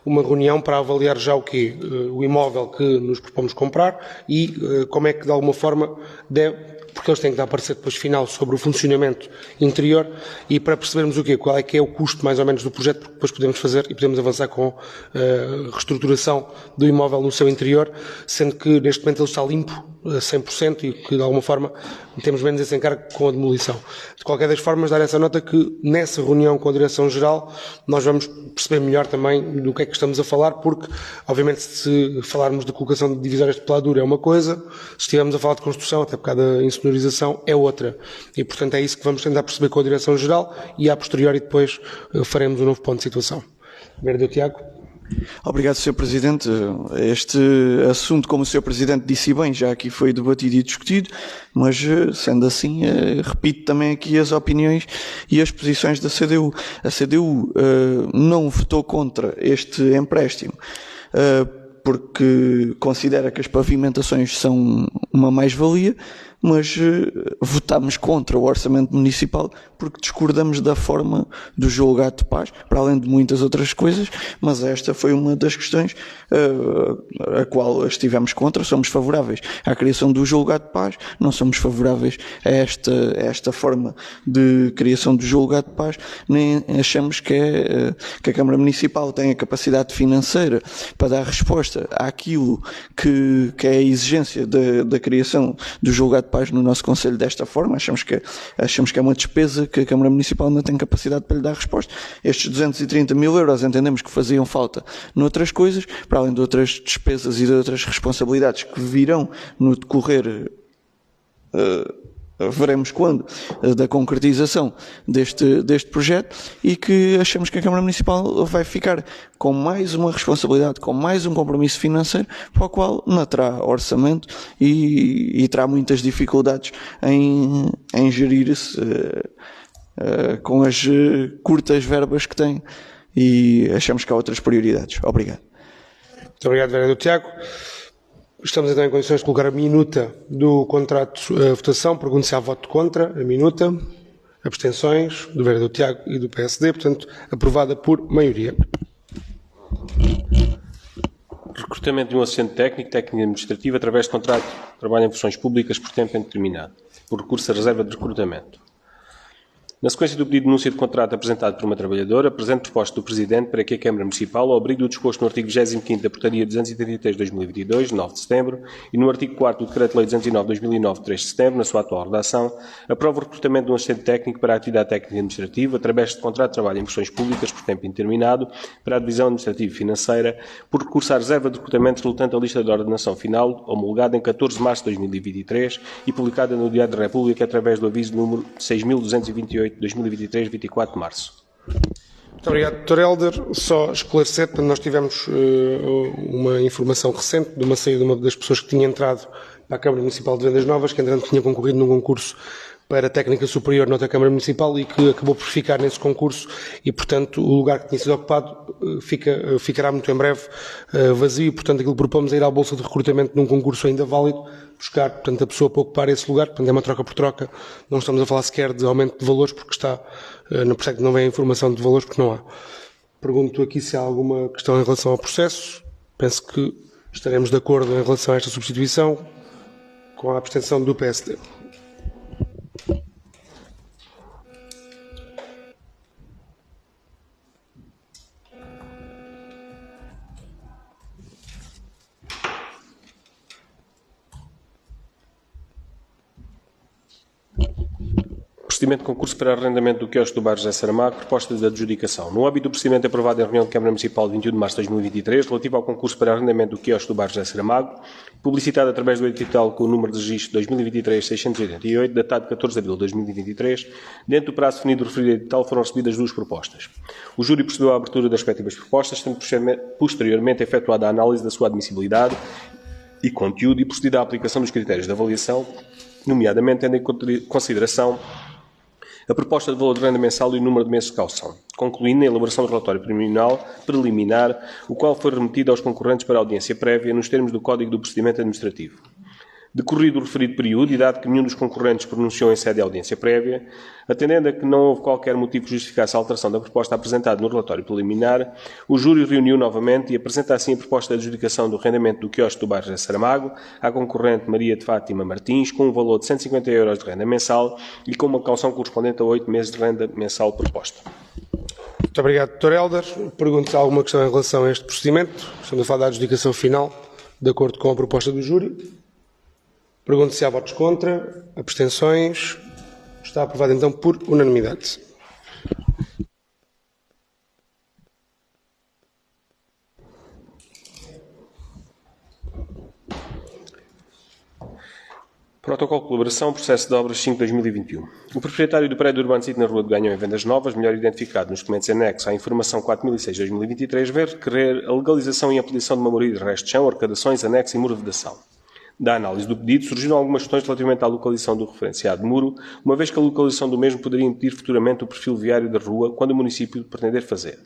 [SPEAKER 1] uma reunião para avaliar já o quê? O imóvel que nos propomos comprar e como é que de alguma forma deve, porque eles têm que dar parecer depois final sobre o funcionamento interior e para percebermos o quê? Qual é que é o custo mais ou menos do projeto, porque depois podemos fazer e podemos avançar com a reestruturação do imóvel no seu interior, sendo que neste momento ele está limpo a 100% e que de alguma forma temos menos esse encargo com a demolição. De qualquer das formas, dar essa nota que nessa reunião com a Direção-Geral nós vamos perceber melhor também do que é que estamos a falar, porque obviamente se falarmos de colocação de divisórias de peladura é uma coisa, se estivermos a falar de construção, até por causa da insonorização, é outra. E portanto é isso que vamos tentar perceber com a Direção-Geral e a posteriori depois faremos um novo ponto de situação. Vereador Tiago.
[SPEAKER 4] Obrigado, Sr. Presidente. Este assunto, como o Sr. Presidente disse bem, já aqui foi debatido e discutido, mas sendo assim, repito também aqui as opiniões e as posições da CDU. A CDU não votou contra este empréstimo porque considera que as pavimentações são uma mais-valia, mas votámos contra o orçamento municipal porque discordamos da forma do julgado de paz, para além de muitas outras coisas, mas esta foi uma das questões a qual estivemos contra. Somos favoráveis à criação do julgado de paz, não somos favoráveis a esta forma de criação do julgado de paz, nem achamos que a Câmara Municipal tem a capacidade financeira para dar resposta àquilo que é a exigência da criação do julgado de paz no nosso Conselho desta forma. Achamos que é uma despesa que a Câmara Municipal não tem capacidade para lhe dar resposta. Estes 230 mil euros entendemos que faziam falta noutras coisas, para além de outras despesas e de outras responsabilidades que virão no decorrer, veremos quando, da concretização deste projeto, e que achamos que a Câmara Municipal vai ficar com mais uma responsabilidade, com mais um compromisso financeiro, para o qual não terá orçamento e terá muitas dificuldades em gerir-se com as curtas verbas que tem, e achamos que há outras prioridades. Obrigado.
[SPEAKER 1] Muito obrigado, vereador Tiago. Estamos então em condições de colocar a minuta do contrato à votação. Pergunto se há voto contra a minuta. Abstenções do vereador Tiago e do PSD, portanto, aprovada por maioria.
[SPEAKER 6] Recrutamento de um assistente técnico administrativo através de contrato de trabalho em funções públicas por tempo indeterminado, por recurso à reserva de recrutamento. Na sequência do pedido de denúncia de contrato apresentado por uma trabalhadora, apresento proposta do Presidente para que a Câmara Municipal, ao abrigo do disposto no artigo 25º da Portaria 233 de 2022, 9 de setembro, e no artigo 4º do Decreto-Lei 209 de 2009, 3 de setembro, na sua atual redação, aprove o recrutamento de um assistente técnico para a atividade técnica administrativa através de contrato de trabalho em funções públicas por tempo indeterminado para a Divisão Administrativa e Financeira, por recurso à reserva de recrutamento resultante da lista de ordenação final, homologada em 14 de março de 2023 e publicada no Diário da República através do aviso número 6.228 de 2023, 24 de março.
[SPEAKER 1] Muito obrigado, Dr. Helder. Só esclarecer, portanto, nós tivemos uma informação recente de uma saída de uma das pessoas que tinha entrado para a Câmara Municipal de Vendas Novas, que entretanto tinha concorrido num concurso para técnica superior noutra Câmara Municipal e que acabou por ficar nesse concurso e, portanto, o lugar que tinha sido ocupado ficará muito em breve vazio e, portanto, aquilo que propomos é ir à bolsa de recrutamento num concurso ainda válido, buscar, portanto, a pessoa para ocupar esse lugar, portanto, é uma troca por troca, não estamos a falar sequer de aumento de valores, porque está, no processo não vem a informação de valores, porque não há. Pergunto aqui se há alguma questão em relação ao processo, penso que estaremos de acordo em relação a esta substituição, com a abstenção do PSD.
[SPEAKER 6] Procedimento de concurso para arrendamento do quiosque do bairro José Saramago, proposta de adjudicação. No âmbito do procedimento aprovado em reunião de Câmara Municipal de 21 de março de 2023, relativo ao concurso para arrendamento do quiosque do bairro José Saramago, publicitado através do edital com o número de registro 2023-688, datado 14 de abril de 2023, dentro do prazo definido do referido edital, foram recebidas duas propostas. O júri procedeu à abertura das respectivas propostas, tendo posteriormente efetuada a análise da sua admissibilidade e conteúdo e procedido à aplicação dos critérios de avaliação, nomeadamente tendo em consideração a proposta de valor de renda mensal e o número de meses de caução, concluindo a elaboração do relatório preliminar, o qual foi remetido aos concorrentes para audiência prévia nos termos do Código do Procedimento Administrativo. Decorrido o referido período e dado que nenhum dos concorrentes pronunciou em sede de audiência prévia, atendendo a que não houve qualquer motivo que justificasse a alteração da proposta apresentada no relatório preliminar, o júri reuniu novamente e apresenta assim a proposta de adjudicação do arrendamento do quiosque do bairro José Saramago à concorrente Maria de Fátima Martins, com um valor de 150 euros de renda mensal e com uma caução correspondente a 8 meses de renda mensal proposta.
[SPEAKER 1] Muito obrigado, Dr. Helder. Pergunto se há alguma questão em relação a este procedimento. Estamos a falar da adjudicação final, de acordo com a proposta do júri. Pergunto se há votos contra, abstenções. Está aprovado então por unanimidade.
[SPEAKER 6] Protocolo de colaboração, processo de obras 5/2021. O proprietário do prédio urbano sítio na Rua de Ganhão em Vendas Novas, melhor identificado nos documentos anexos à informação 4006/2023, vem requerer a legalização e ampliação de uma moradia de resto de chão, arrecadações, anexo e muro de vedação. Da análise do pedido, surgiram algumas questões relativamente à localização do referenciado muro, uma vez que a localização do mesmo poderia impedir futuramente o perfil viário da rua, quando o município pretender fazer.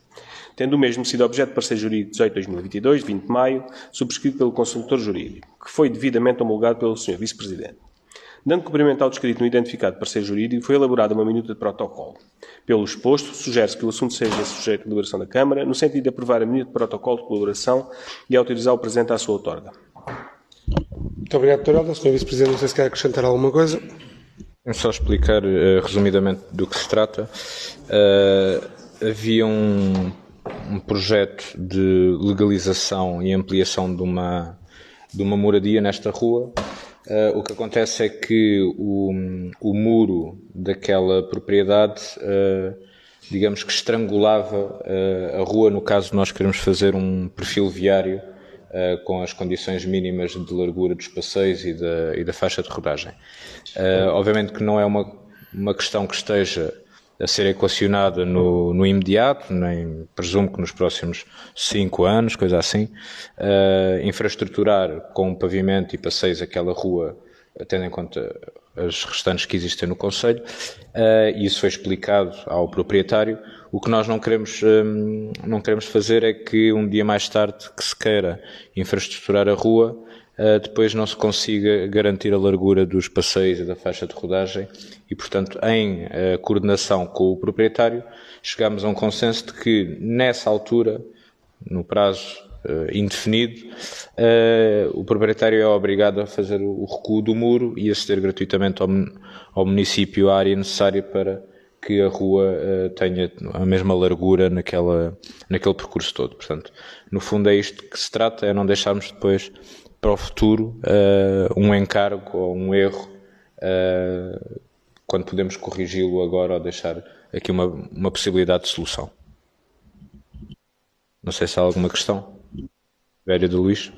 [SPEAKER 6] Tendo o mesmo sido objeto de parecer jurídico 18/2022, 20 de maio, subscrito pelo consultor jurídico, que foi devidamente homologado pelo Sr. Vice-Presidente. Dando cumprimento ao descrito no identificado parecer jurídico, foi elaborada uma minuta de protocolo. Pelo exposto, sugere-se que o assunto seja sujeito de deliberação da Câmara, no sentido de aprovar a minuta de protocolo de colaboração e autorizar o presente à sua outorga.
[SPEAKER 1] Muito obrigado, Dr. Helder. Sr. Vice-Presidente, não sei se quer acrescentar alguma coisa.
[SPEAKER 2] Vou só explicar resumidamente do que se trata. Havia um projeto de legalização e ampliação de uma moradia nesta rua. O que acontece é que o muro daquela propriedade, digamos que estrangulava a rua. No caso, nós queremos fazer um perfil viário com as condições mínimas de largura dos passeios e da faixa de rodagem. Obviamente que não é uma questão que esteja a ser equacionada no imediato, nem presumo que nos próximos 5 anos, coisa assim. Infraestruturar com pavimento e passeios aquela rua, tendo em conta as restantes que existem no concelho, e isso foi explicado ao proprietário. O que nós não queremos fazer é que um dia mais tarde que se queira infraestruturar a rua, depois não se consiga garantir a largura dos passeios e da faixa de rodagem e, portanto, em coordenação com o proprietário, chegámos a um consenso de que, nessa altura, no prazo indefinido, o proprietário é obrigado a fazer o recuo do muro e a ceder gratuitamente ao município a área necessária para que a rua tenha a mesma largura naquele percurso todo. Portanto, no fundo é isto que se trata, é não deixarmos depois para o futuro um encargo ou um erro quando podemos corrigi-lo agora ou deixar aqui uma possibilidade de solução. Não sei se há alguma questão. Vereador Luís.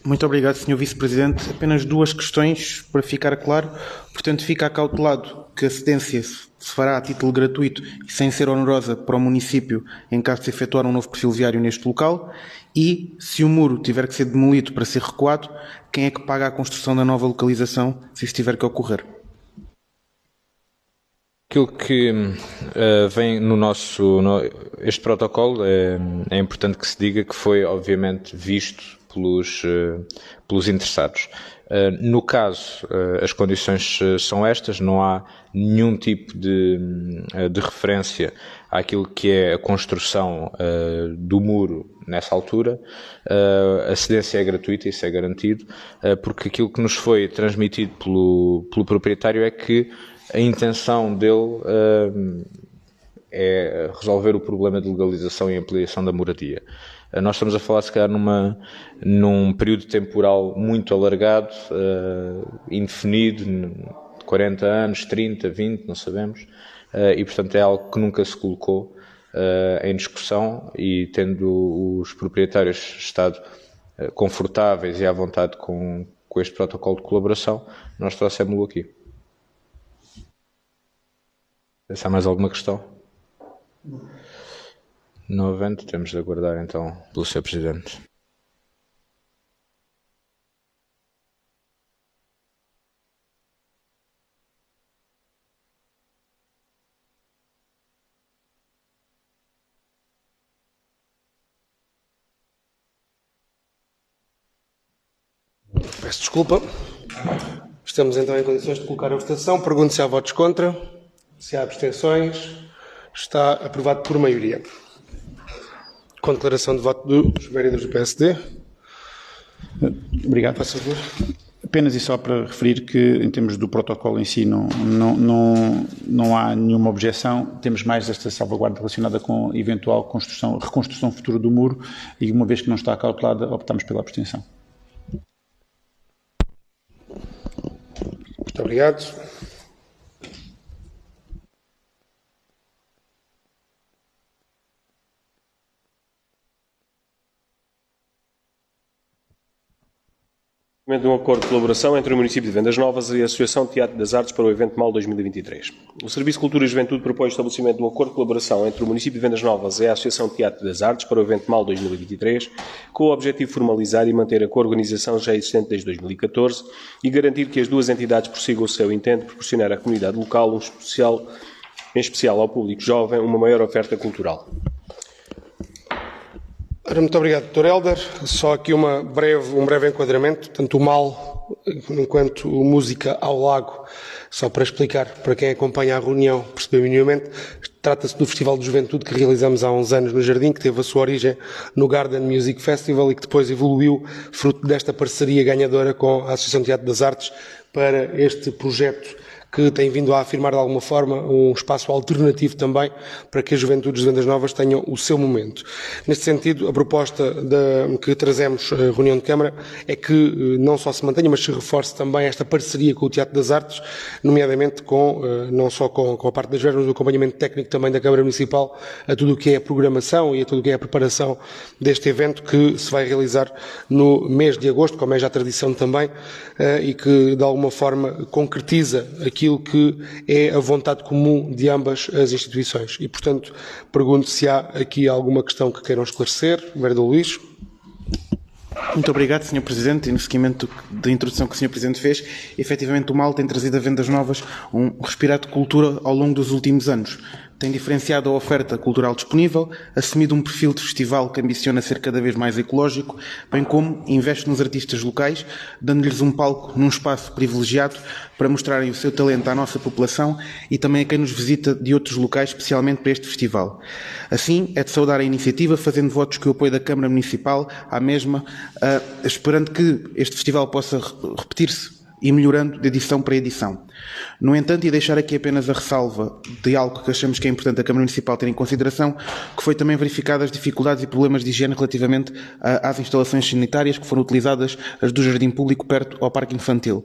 [SPEAKER 5] Muito obrigado, Sr. Vice-Presidente. Apenas duas questões para ficar claro. Portanto, fica acautelado que a cedência se fará a título gratuito e sem ser onerosa para o município em caso de se efetuar um novo perfil viário neste local. E, se o muro tiver que ser demolido para ser recuado, quem é que paga a construção da nova localização, se isso tiver que ocorrer?
[SPEAKER 2] Aquilo que vem este protocolo é importante que se diga que foi, obviamente, visto pelos interessados. No caso, as condições são estas, não há nenhum tipo de referência àquilo que é a construção do muro nessa altura. A cedência é gratuita, isso é garantido, porque aquilo que nos foi transmitido pelo proprietário é que a intenção dele é resolver o problema de legalização e ampliação da moradia. Nós estamos a falar, se calhar, num período temporal muito alargado, indefinido, 40 anos, 30, 20, não sabemos, e portanto é algo que nunca se colocou em discussão, e tendo os proprietários estado confortáveis e à vontade com este protocolo de colaboração, nós trouxemos-lo aqui. Se há mais alguma questão? Não havendo, temos de aguardar então pelo Sr. Presidente.
[SPEAKER 1] Peço desculpa. Estamos então em condições de colocar a votação. Pergunto se há votos contra, se há abstenções. Está aprovado por maioria. Com declaração de voto dos vereadores do PSD.
[SPEAKER 3] Obrigado.
[SPEAKER 1] Faça favor.
[SPEAKER 3] Apenas e só para referir que, em termos do protocolo em si, não há nenhuma objeção. Temos mais esta salvaguarda relacionada com eventual reconstrução futura do muro, e uma vez que não está calculada, optamos pela abstenção.
[SPEAKER 1] Muito obrigado.
[SPEAKER 6] De um acordo de colaboração entre o município de Vendas Novas e a Associação Teatro das Artes para o Evento Mal 2023. O Serviço de Cultura e Juventude propõe o estabelecimento de um acordo de colaboração entre o município de Vendas Novas e a Associação Teatro das Artes para o Evento Mal 2023, com o objetivo de formalizar e manter a coorganização já existente desde 2014 e garantir que as duas entidades prossigam o seu intento de proporcionar à comunidade local, em especial ao público jovem, uma maior oferta cultural.
[SPEAKER 1] Muito obrigado, Dr. Helder. Só aqui um breve enquadramento. Tanto o MAL, enquanto Música ao Lago, só para explicar para quem acompanha a reunião, perceber minimamente, trata-se do Festival de Juventude que realizamos há uns anos no Jardim, que teve a sua origem no Garden Music Festival e que depois evoluiu, fruto desta parceria ganhadora com a Associação Teatro das Artes, para este projeto que tem vindo a afirmar de alguma forma um espaço alternativo também para que as juventudes de Vendas Novas tenham o seu momento. Neste sentido, a proposta que trazemos à reunião de Câmara é que não só se mantenha, mas se reforce também esta parceria com o Teatro das Artes, nomeadamente não só com a parte das verbas, mas o acompanhamento técnico também da Câmara Municipal a tudo o que é a programação e a tudo o que é a preparação deste evento que se vai realizar no mês de agosto, como é já tradição também, e que de alguma forma concretiza aquilo que é a vontade comum de ambas as instituições. E, portanto, pergunto se há aqui alguma questão que queiram esclarecer. Vereador Luís.
[SPEAKER 5] Muito obrigado, Sr. Presidente, e no seguimento da introdução que o Sr. Presidente fez, efetivamente o MAL tem trazido a Vendas Novas um respirar de cultura ao longo dos últimos anos. Tem diferenciado a oferta cultural disponível, assumido um perfil de festival que ambiciona ser cada vez mais ecológico, bem como investe nos artistas locais, dando-lhes um palco num espaço privilegiado para mostrarem o seu talento à nossa população e também a quem nos visita de outros locais, especialmente para este festival. Assim, é de saudar a iniciativa, fazendo votos que o apoio da Câmara Municipal à mesma, esperando que este festival possa repetir-se e melhorando de edição para edição. No entanto, e deixar aqui apenas a ressalva de algo que achamos que é importante a Câmara Municipal ter em consideração, que foi também verificadas as dificuldades e problemas de higiene relativamente às instalações sanitárias que foram utilizadas, as do Jardim Público, perto ao Parque Infantil.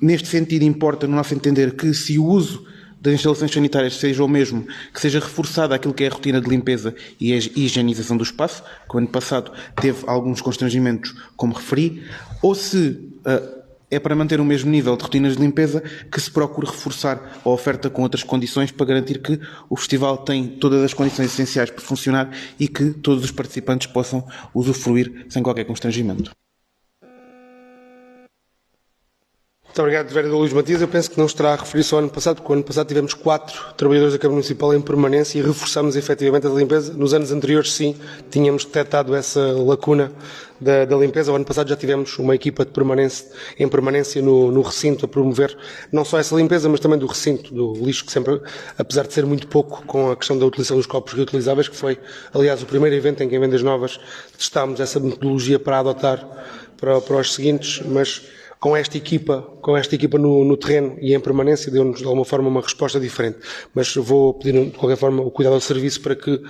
[SPEAKER 5] Neste sentido, importa, no nosso entender, que se o uso das instalações sanitárias seja o mesmo, que seja reforçada aquilo que é a rotina de limpeza e a higienização do espaço, que o ano passado teve alguns constrangimentos, como referi, ou se é para manter o mesmo nível de rotinas de limpeza que se procure reforçar a oferta com outras condições para garantir que o festival tem todas as condições essenciais para funcionar e que todos os participantes possam usufruir sem qualquer constrangimento.
[SPEAKER 1] Muito obrigado, vereador Luís Matias. Eu penso que não estará a referir-se ao ano passado, porque o ano passado tivemos 4 trabalhadores da Câmara Municipal em permanência e reforçamos efetivamente a limpeza. Nos anos anteriores, sim, tínhamos detectado essa lacuna da limpeza. O ano passado já tivemos uma equipa em permanência no recinto a promover não só essa limpeza, mas também do recinto, do lixo, que sempre, apesar de ser muito pouco com a questão da utilização dos copos reutilizáveis, que foi, aliás, o primeiro evento em que em Vendas Novas testámos essa metodologia para adotar para os seguintes, mas com esta equipa no terreno e em permanência deu-nos de alguma forma uma resposta diferente. Mas vou pedir de qualquer forma o cuidado ao serviço para que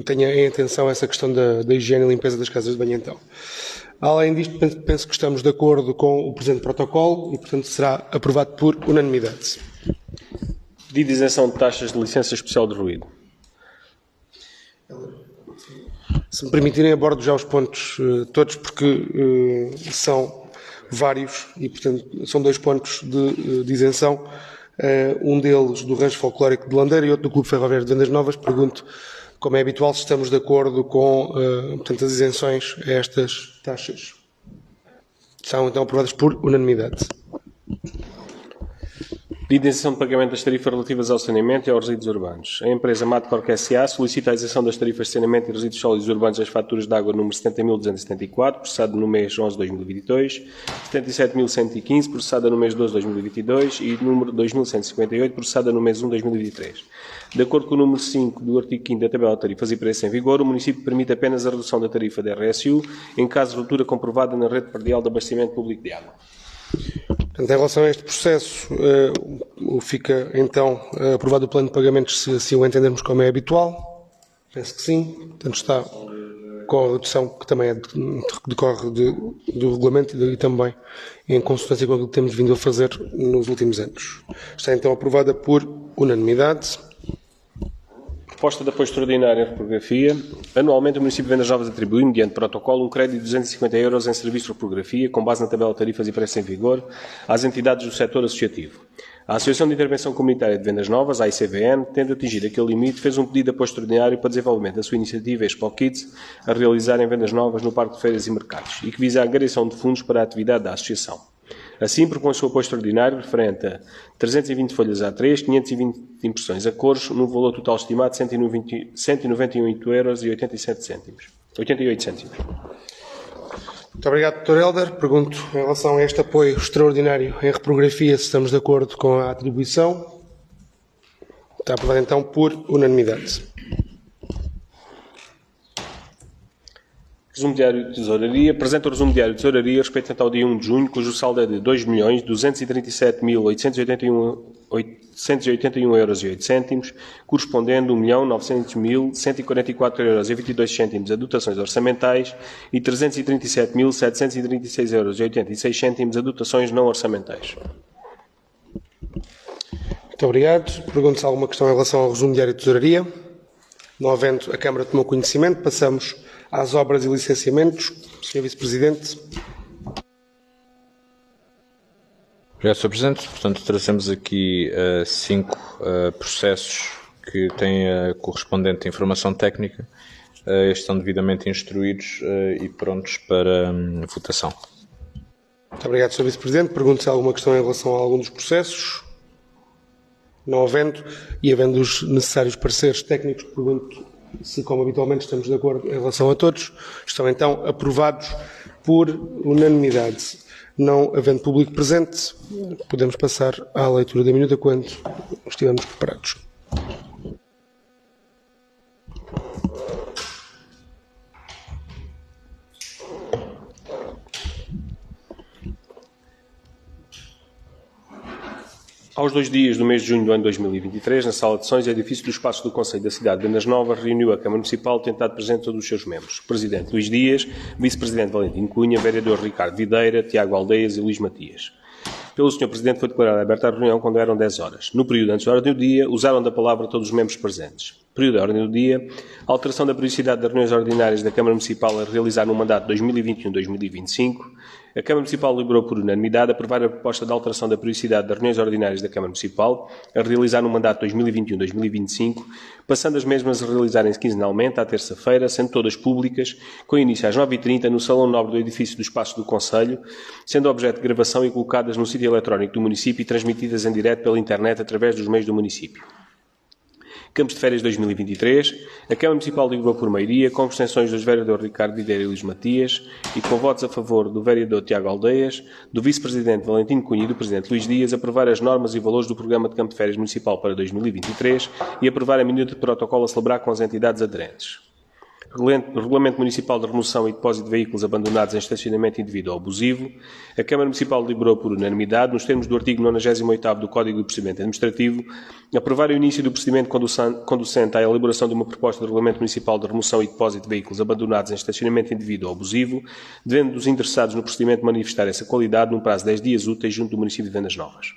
[SPEAKER 1] tenha em atenção essa questão da higiene e limpeza das casas de banho então. Além disto, penso que estamos de acordo com o presente protocolo e, portanto, será aprovado por unanimidade.
[SPEAKER 6] Pedido de isenção de taxas de licença especial de ruído.
[SPEAKER 1] Se me permitirem, abordo já os pontos todos, porque são vários e, portanto, são 2 pontos de isenção. Um deles do Rancho Folclórico de Landeira e outro do Clube Ferroviário de Vendas Novas. Pergunto, como é habitual, se estamos de acordo com, portanto, as isenções a estas taxas. São, então, aprovadas por unanimidade.
[SPEAKER 6] Pedido de isenção de pagamento das tarifas relativas ao saneamento e aos resíduos urbanos. A empresa Matcorp S.A. solicita a isenção das tarifas de saneamento e resíduos sólidos urbanos das faturas de água número 70.274, processado no mês 11 de 2022, 77.115, processada no mês 12 de 2022 e número 2.158, processada no mês 1 de 2023. De acordo com o número 5 do artigo 5º da tabela de tarifas e preços em vigor, o município permite apenas a redução da tarifa da RSU em caso de ruptura comprovada na rede predial de abastecimento público de água.
[SPEAKER 1] Portanto, em relação a este processo, fica então aprovado o plano de pagamentos, se assim o entendermos como é habitual. Penso que sim. Portanto, está com a redução que também decorre do regulamento e também em consonância com aquilo que temos vindo a fazer nos últimos anos. Está então aprovada por unanimidade.
[SPEAKER 6] Proposta de apoio extraordinário em reprografia. Anualmente, o município de Vendas Novas atribui, mediante protocolo, um crédito de 250 euros em serviço de reprografia, com base na tabela de tarifas e preços em vigor, às entidades do setor associativo. A Associação de Intervenção Comunitária de Vendas Novas, a ICVN, tendo atingido aquele limite, fez um pedido de apoio extraordinário para desenvolvimento da sua iniciativa Expo Kids, a realizar em Vendas Novas no Parque de Feiras e Mercados, e que visa a angariação de fundos para a atividade da Associação. Assim, propõe-se o apoio extraordinário referente a 320 folhas A3, 520 impressões a cores, num valor total estimado de 191,87 euros.
[SPEAKER 1] Muito obrigado, Dr. Helder. Pergunto, em relação a este apoio extraordinário em reprografia, se estamos de acordo com a atribuição. Está aprovado, então, por unanimidade.
[SPEAKER 6] Resumo diário de tesouraria. Apresenta o resumo diário de tesouraria respeitante ao dia 1 de junho, cujo saldo é de 2.237.881,08 euros, correspondendo a 1.900.144 euros e 22 cêntimos a dotações orçamentais e 337.736 euros e 86 cêntimos a dotações não orçamentais.
[SPEAKER 1] Muito obrigado. Pergunto se há alguma questão em relação ao resumo diário de tesouraria. Não havendo, a Câmara tomou conhecimento. Passamos às obras e licenciamentos. Sr. Vice-Presidente.
[SPEAKER 2] Obrigado, Sr. Presidente. Portanto, trazemos aqui 5 processos que têm a correspondente informação técnica. Estão devidamente instruídos e prontos para votação.
[SPEAKER 1] Muito obrigado, Sr. Vice-Presidente. Pergunto se há alguma questão em relação a algum dos processos. Não havendo e havendo os necessários pareceres técnicos, pergunto se, como habitualmente, estamos de acordo em relação a todos. Estão então aprovados por unanimidade. Não havendo público presente, podemos passar à leitura da minuta quando estivermos preparados.
[SPEAKER 6] Aos 2 dias do mês de junho do ano 2023, na sala de sessões, edifício do espaço do Conselho da Cidade de Vendas Novas, reuniu a Câmara Municipal, tentado presente todos os seus membros. Presidente Luís Dias, Vice-Presidente Valentim Cunha, Vereador Ricardo Videira, Tiago Aldeias e Luís Matias. Pelo Sr. Presidente foi declarada aberta a reunião quando eram 10 horas. No período antes da ordem do dia, usaram da palavra todos os membros presentes. Período da ordem do dia, alteração da periodicidade das reuniões ordinárias da Câmara Municipal a realizar no mandato 2021-2025. A Câmara Municipal deliberou por unanimidade aprovar a proposta de alteração da periodicidade das reuniões ordinárias da Câmara Municipal a realizar no mandato 2021-2025, passando as mesmas a realizarem-se quinzenalmente à terça-feira, sendo todas públicas, com início às 9h30 no Salão Nobre do edifício do Espaço do Conselho, sendo objeto de gravação e colocadas no sítio eletrónico do município e transmitidas em direto pela internet através dos meios do município. Campos de Férias 2023, a Câmara Municipal deliberou por maioria, com abstenções dos vereadores Ricardo Videira e Luís Matias e com votos a favor do vereador Tiago Aldeias, do Vice-Presidente Valentim Cunha e do Presidente Luís Dias, aprovar as normas e valores do Programa de Campo de Férias Municipal para 2023 e aprovar a minuta de protocolo a celebrar com as entidades aderentes. Regulamento Municipal de Remoção e Depósito de Veículos Abandonados em Estacionamento Indevido ou Abusivo, a Câmara Municipal deliberou por unanimidade, nos termos do artigo 98º do Código de Procedimento Administrativo, aprovar o início do procedimento conducente à elaboração de uma proposta de Regulamento Municipal de Remoção e Depósito de Veículos Abandonados em Estacionamento Indevido ou Abusivo, devendo os interessados no procedimento manifestar essa qualidade num prazo de 10 dias úteis junto do município de Vendas Novas.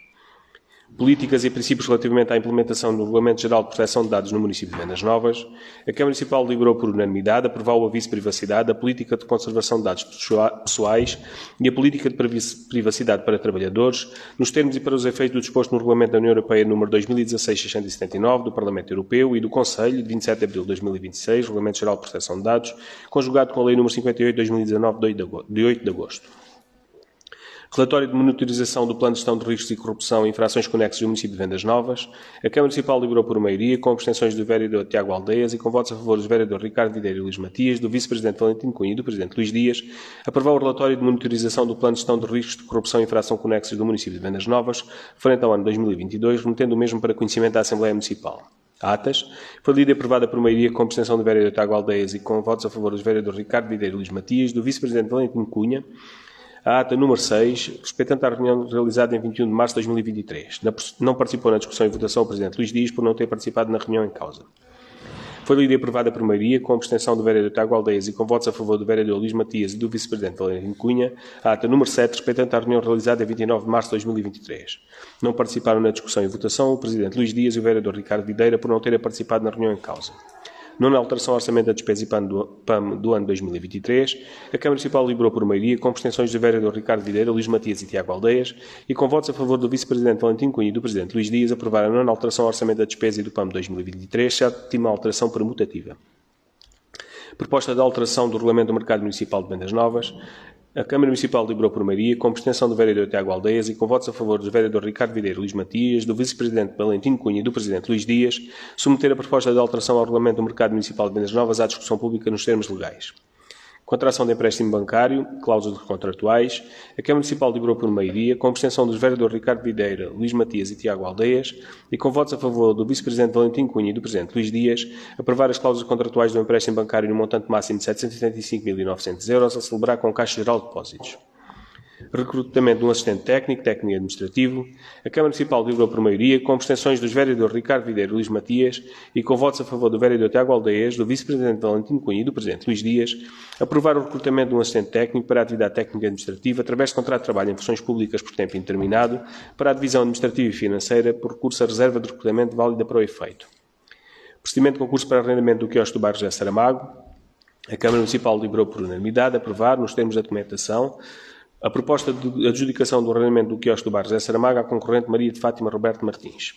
[SPEAKER 6] Políticas e princípios relativamente à implementação do Regulamento Geral de Proteção de Dados no município de Vendas Novas, a Câmara Municipal deliberou por unanimidade aprovar o aviso de privacidade, a política de conservação de dados pessoais e a política de privacidade para trabalhadores, nos termos e para os efeitos do disposto no Regulamento da União Europeia número 2016-679 do Parlamento Europeu e do Conselho, de 27 de abril de 2026, Regulamento Geral de Proteção de Dados, conjugado com a Lei número 58/2019 de 8 de agosto. Relatório de monitorização do Plano de Gestão de Riscos e Corrupção e Infrações Conexas do município de Vendas Novas. A Câmara Municipal liberou por maioria, com abstenções do vereador Tiago Aldeias e com votos a favor dos vereadores Ricardo Videira e Luís Matias, do vice-presidente Valentim Cunha e do presidente Luís Dias, aprovar o relatório de monitorização do Plano de Gestão de Riscos de Corrupção e Infração Conexas do município de Vendas Novas, referente ao ano 2022, remetendo o mesmo para conhecimento da Assembleia Municipal. Atas. Foi lida e aprovada por maioria com abstenção do vereador Tiago Aldeias e com votos a favor dos vereadores Ricardo Videira e Luís Matias, do vice-presidente Valentim Cunha, a ata número 6, respeitante à reunião realizada em 21 de março de 2023. Não participou na discussão e votação o Presidente Luís Dias por não ter participado na reunião em causa. Foi lida e aprovada por maioria, com abstenção do vereador Tiago Aldeias e com votos a favor do vereador Luís Matias e do vice-presidente Valentim Cunha, a ata número 7, respeitante à reunião realizada em 29 de março de 2023. Não participaram na discussão e votação o Presidente Luís Dias e o vereador Ricardo Videira por não terem participado na reunião em causa. Nona alteração ao Orçamento da Despesa e PAM do ano 2023, a Câmara Municipal liberou por maioria, com abstenções do vereador Ricardo Videira, Luís Matias e Tiago Aldeias, e com votos a favor do vice-presidente Valentim Cunha e do presidente Luís Dias, aprovar a nona alteração ao Orçamento da Despesa e do PAM de 2023, sétima alteração permutativa. Proposta de alteração do Regulamento do Mercado Municipal de Vendas Novas. A Câmara Municipal deliberou por maioria, com abstenção do vereador Tiago Aldeias e com votos a favor do vereador Ricardo Videira e Luís Matias, do vice-presidente Valentim Cunha e do presidente Luís Dias, submeter a proposta de alteração ao Regulamento do Mercado Municipal de Vendas Novas à discussão pública nos termos legais. Contração de empréstimo bancário, cláusulas contratuais. A Câmara Municipal deliberou por maioria, com abstenção dos vereadores Ricardo Videira, Luís Matias e Tiago Aldeias, e com votos a favor do vice-presidente Valentim Cunha e do presidente Luís Dias, aprovar as cláusulas contratuais do empréstimo bancário no montante máximo de 775.900 euros, a celebrar com a Caixa Geral de Depósitos. Recrutamento de um assistente técnico e administrativo. A Câmara Municipal deliberou por maioria, com abstenções dos vereadores Ricardo Videira e Luís Matias e com votos a favor do vereador Tiago Aldeias, do vice-presidente Valentim Cunha e do presidente Luís Dias, aprovar o recrutamento de um assistente técnico para a atividade técnica e administrativa através de contrato de trabalho em funções públicas por tempo indeterminado para a divisão administrativa e financeira por recurso à reserva de recrutamento válida para o efeito. Procedimento de concurso para arrendamento do quiosque do bairro José Saramago. A Câmara Municipal deliberou por unanimidade aprovar, nos termos da documentação, a proposta de adjudicação do arrendamento do quiosque do bairro José Saramago à concorrente Maria de Fátima Roberto Martins.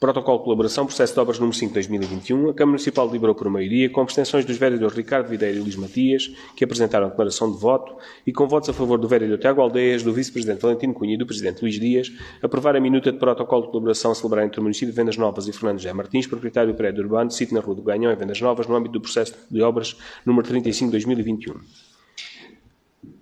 [SPEAKER 6] Protocolo de colaboração, processo de obras número 5 de 2021. A Câmara Municipal deliberou por maioria, com abstenções dos vereadores Ricardo Videira e Luís Matias, que apresentaram a declaração de voto, e com votos a favor do vereador Tiago Aldeias, do vice-presidente Valentim Cunha e do presidente Luís Dias, aprovar a minuta de protocolo de colaboração celebrada entre o município de Vendas Novas e Fernando José Martins, proprietário do prédio urbano, sítio na Rua do Ganhão, em Vendas Novas, no âmbito do processo de obras número 35 de 2021.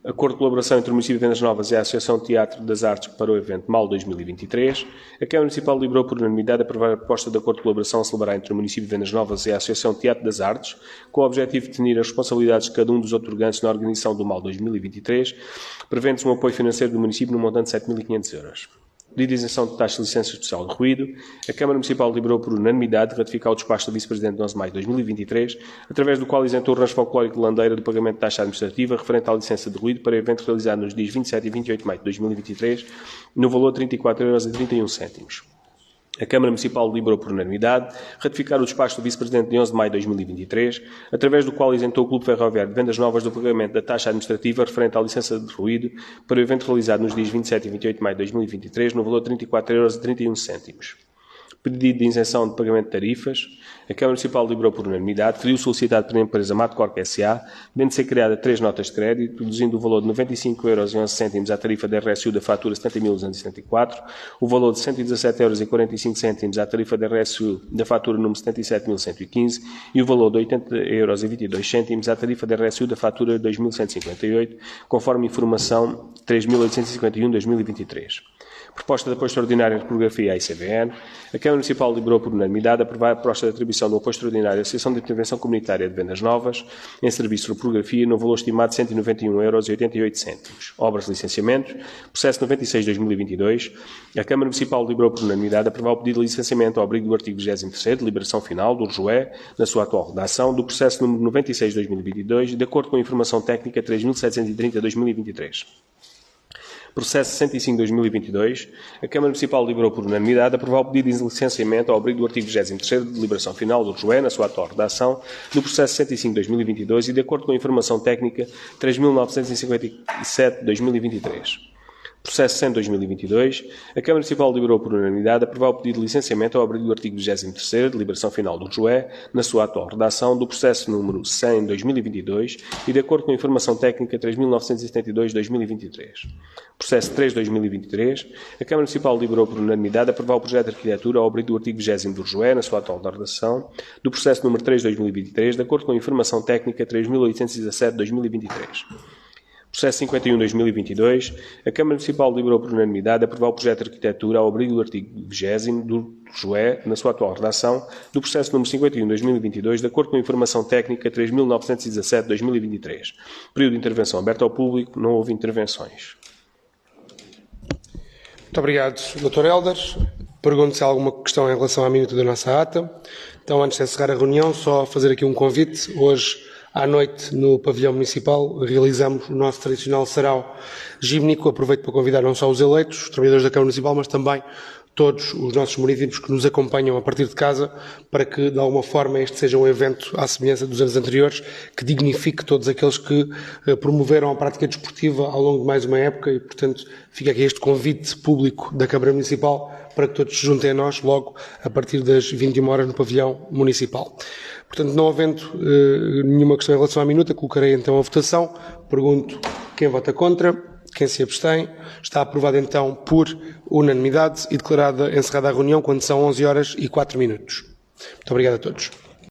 [SPEAKER 6] Acordo de colaboração entre o município de Vendas Novas e a Associação Teatro das Artes para o evento MAL 2023. A Câmara Municipal deliberou por unanimidade aprovar a proposta de acordo de colaboração a celebrar entre o município de Vendas Novas e a Associação Teatro das Artes, com o objetivo de definir as responsabilidades de cada um dos outorgantes na organização do MAL 2023, prevendo-se um apoio financeiro do município no montante de 7.500 euros. De isenção de taxa de licença especial de ruído, a Câmara Municipal deliberou por unanimidade ratificar o despacho do vice-presidente de 11 de maio de 2023, através do qual isentou o rancho folclórico de Landeira do pagamento de taxa administrativa referente à licença de ruído para evento realizado nos dias 27 e 28 de maio de 2023, no valor de 34,31 €. A Câmara Municipal deliberou por unanimidade ratificar o despacho do vice-presidente de 11 de maio de 2023, através do qual isentou o Clube Ferroviário de Vendas Novas do pagamento da taxa administrativa referente à licença de ruído para o evento realizado nos dias 27 e 28 de maio de 2023, no valor de 34,31 €. Pedido de isenção de pagamento de tarifas. A Câmara Municipal deliberou por unanimidade, pedido solicitado pela empresa Matcorp S.A., devendo ser criada 3 notas de crédito, reduzindo o valor de 95,11 € à tarifa da RSU da fatura 70.274, o valor de 117,45 € à tarifa da RSU da fatura número 77.115 e o valor de 80,22 € à tarifa da RSU da fatura 2.158, conforme informação 3.851/2023. Proposta de apoio extraordinário em reprografia à ICBN. A Câmara Câmara Municipal deliberou por unanimidade aprovar a proposta de atribuição do apoio extraordinário à Associação de Intervenção Comunitária de Vendas Novas em serviço de fotografia no valor estimado de 191,88 €. Obras de licenciamento. Processo 96/2022. A Câmara Municipal deliberou por unanimidade aprovar o pedido de licenciamento ao abrigo do artigo 23º, deliberação final, do RJUE, na sua atual redação, do processo número 96/2022, de acordo com a informação técnica 3730/2023. Processo 65/2022. A Câmara Municipal deliberou por unanimidade aprovar o pedido de licenciamento ao abrigo do artigo 23º, de deliberação final, do RJUE, na sua atual redação, do processo 65/2022 e de acordo com a informação técnica 3957/2023. Processo 100/2022. A Câmara Municipal deliberou por unanimidade aprovar o pedido de licenciamento ao abrigo do artigo 23º, deliberação final do RJUE, na sua atual redação, do processo número 100/2022 e de acordo com a informação técnica 3972/2023. Processo 3/2023. A Câmara Municipal deliberou por unanimidade aprovar o projeto de arquitetura ao abrigo do artigo 20º do RJUE, na sua atual redação, do processo número 3/2023, de acordo com a informação técnica 3817/2023. Processo 51/2022. A Câmara Municipal deliberou por unanimidade aprovar o projeto de arquitetura ao abrigo do artigo 20º do RJUE, na sua atual redação, do processo número 51/2022, de acordo com a informação técnica 3917/2023. Período de intervenção aberto ao público. Não houve intervenções.
[SPEAKER 1] Muito obrigado, Dr. Helder. Pergunto se há alguma questão em relação à minuta da nossa ata. Então, antes de encerrar a reunião, só fazer aqui um convite. Hoje, à noite, no pavilhão municipal, realizamos o nosso tradicional sarau gímnico. Aproveito para convidar não só os eleitos, os trabalhadores da Câmara Municipal, mas também todos os nossos municípios que nos acompanham a partir de casa, para que, de alguma forma, este seja um evento à semelhança dos anos anteriores, que dignifique todos aqueles que promoveram a prática desportiva ao longo de mais uma época e, portanto, fica aqui este convite público da Câmara Municipal para que todos se juntem a nós logo a partir das 21 horas no pavilhão municipal. Portanto, não havendo nenhuma questão em relação à minuta, colocarei então a votação. Pergunto quem vota contra, quem se abstém. Está aprovado então por unanimidade e declarada encerrada a reunião quando são 11h04. Muito obrigado a todos.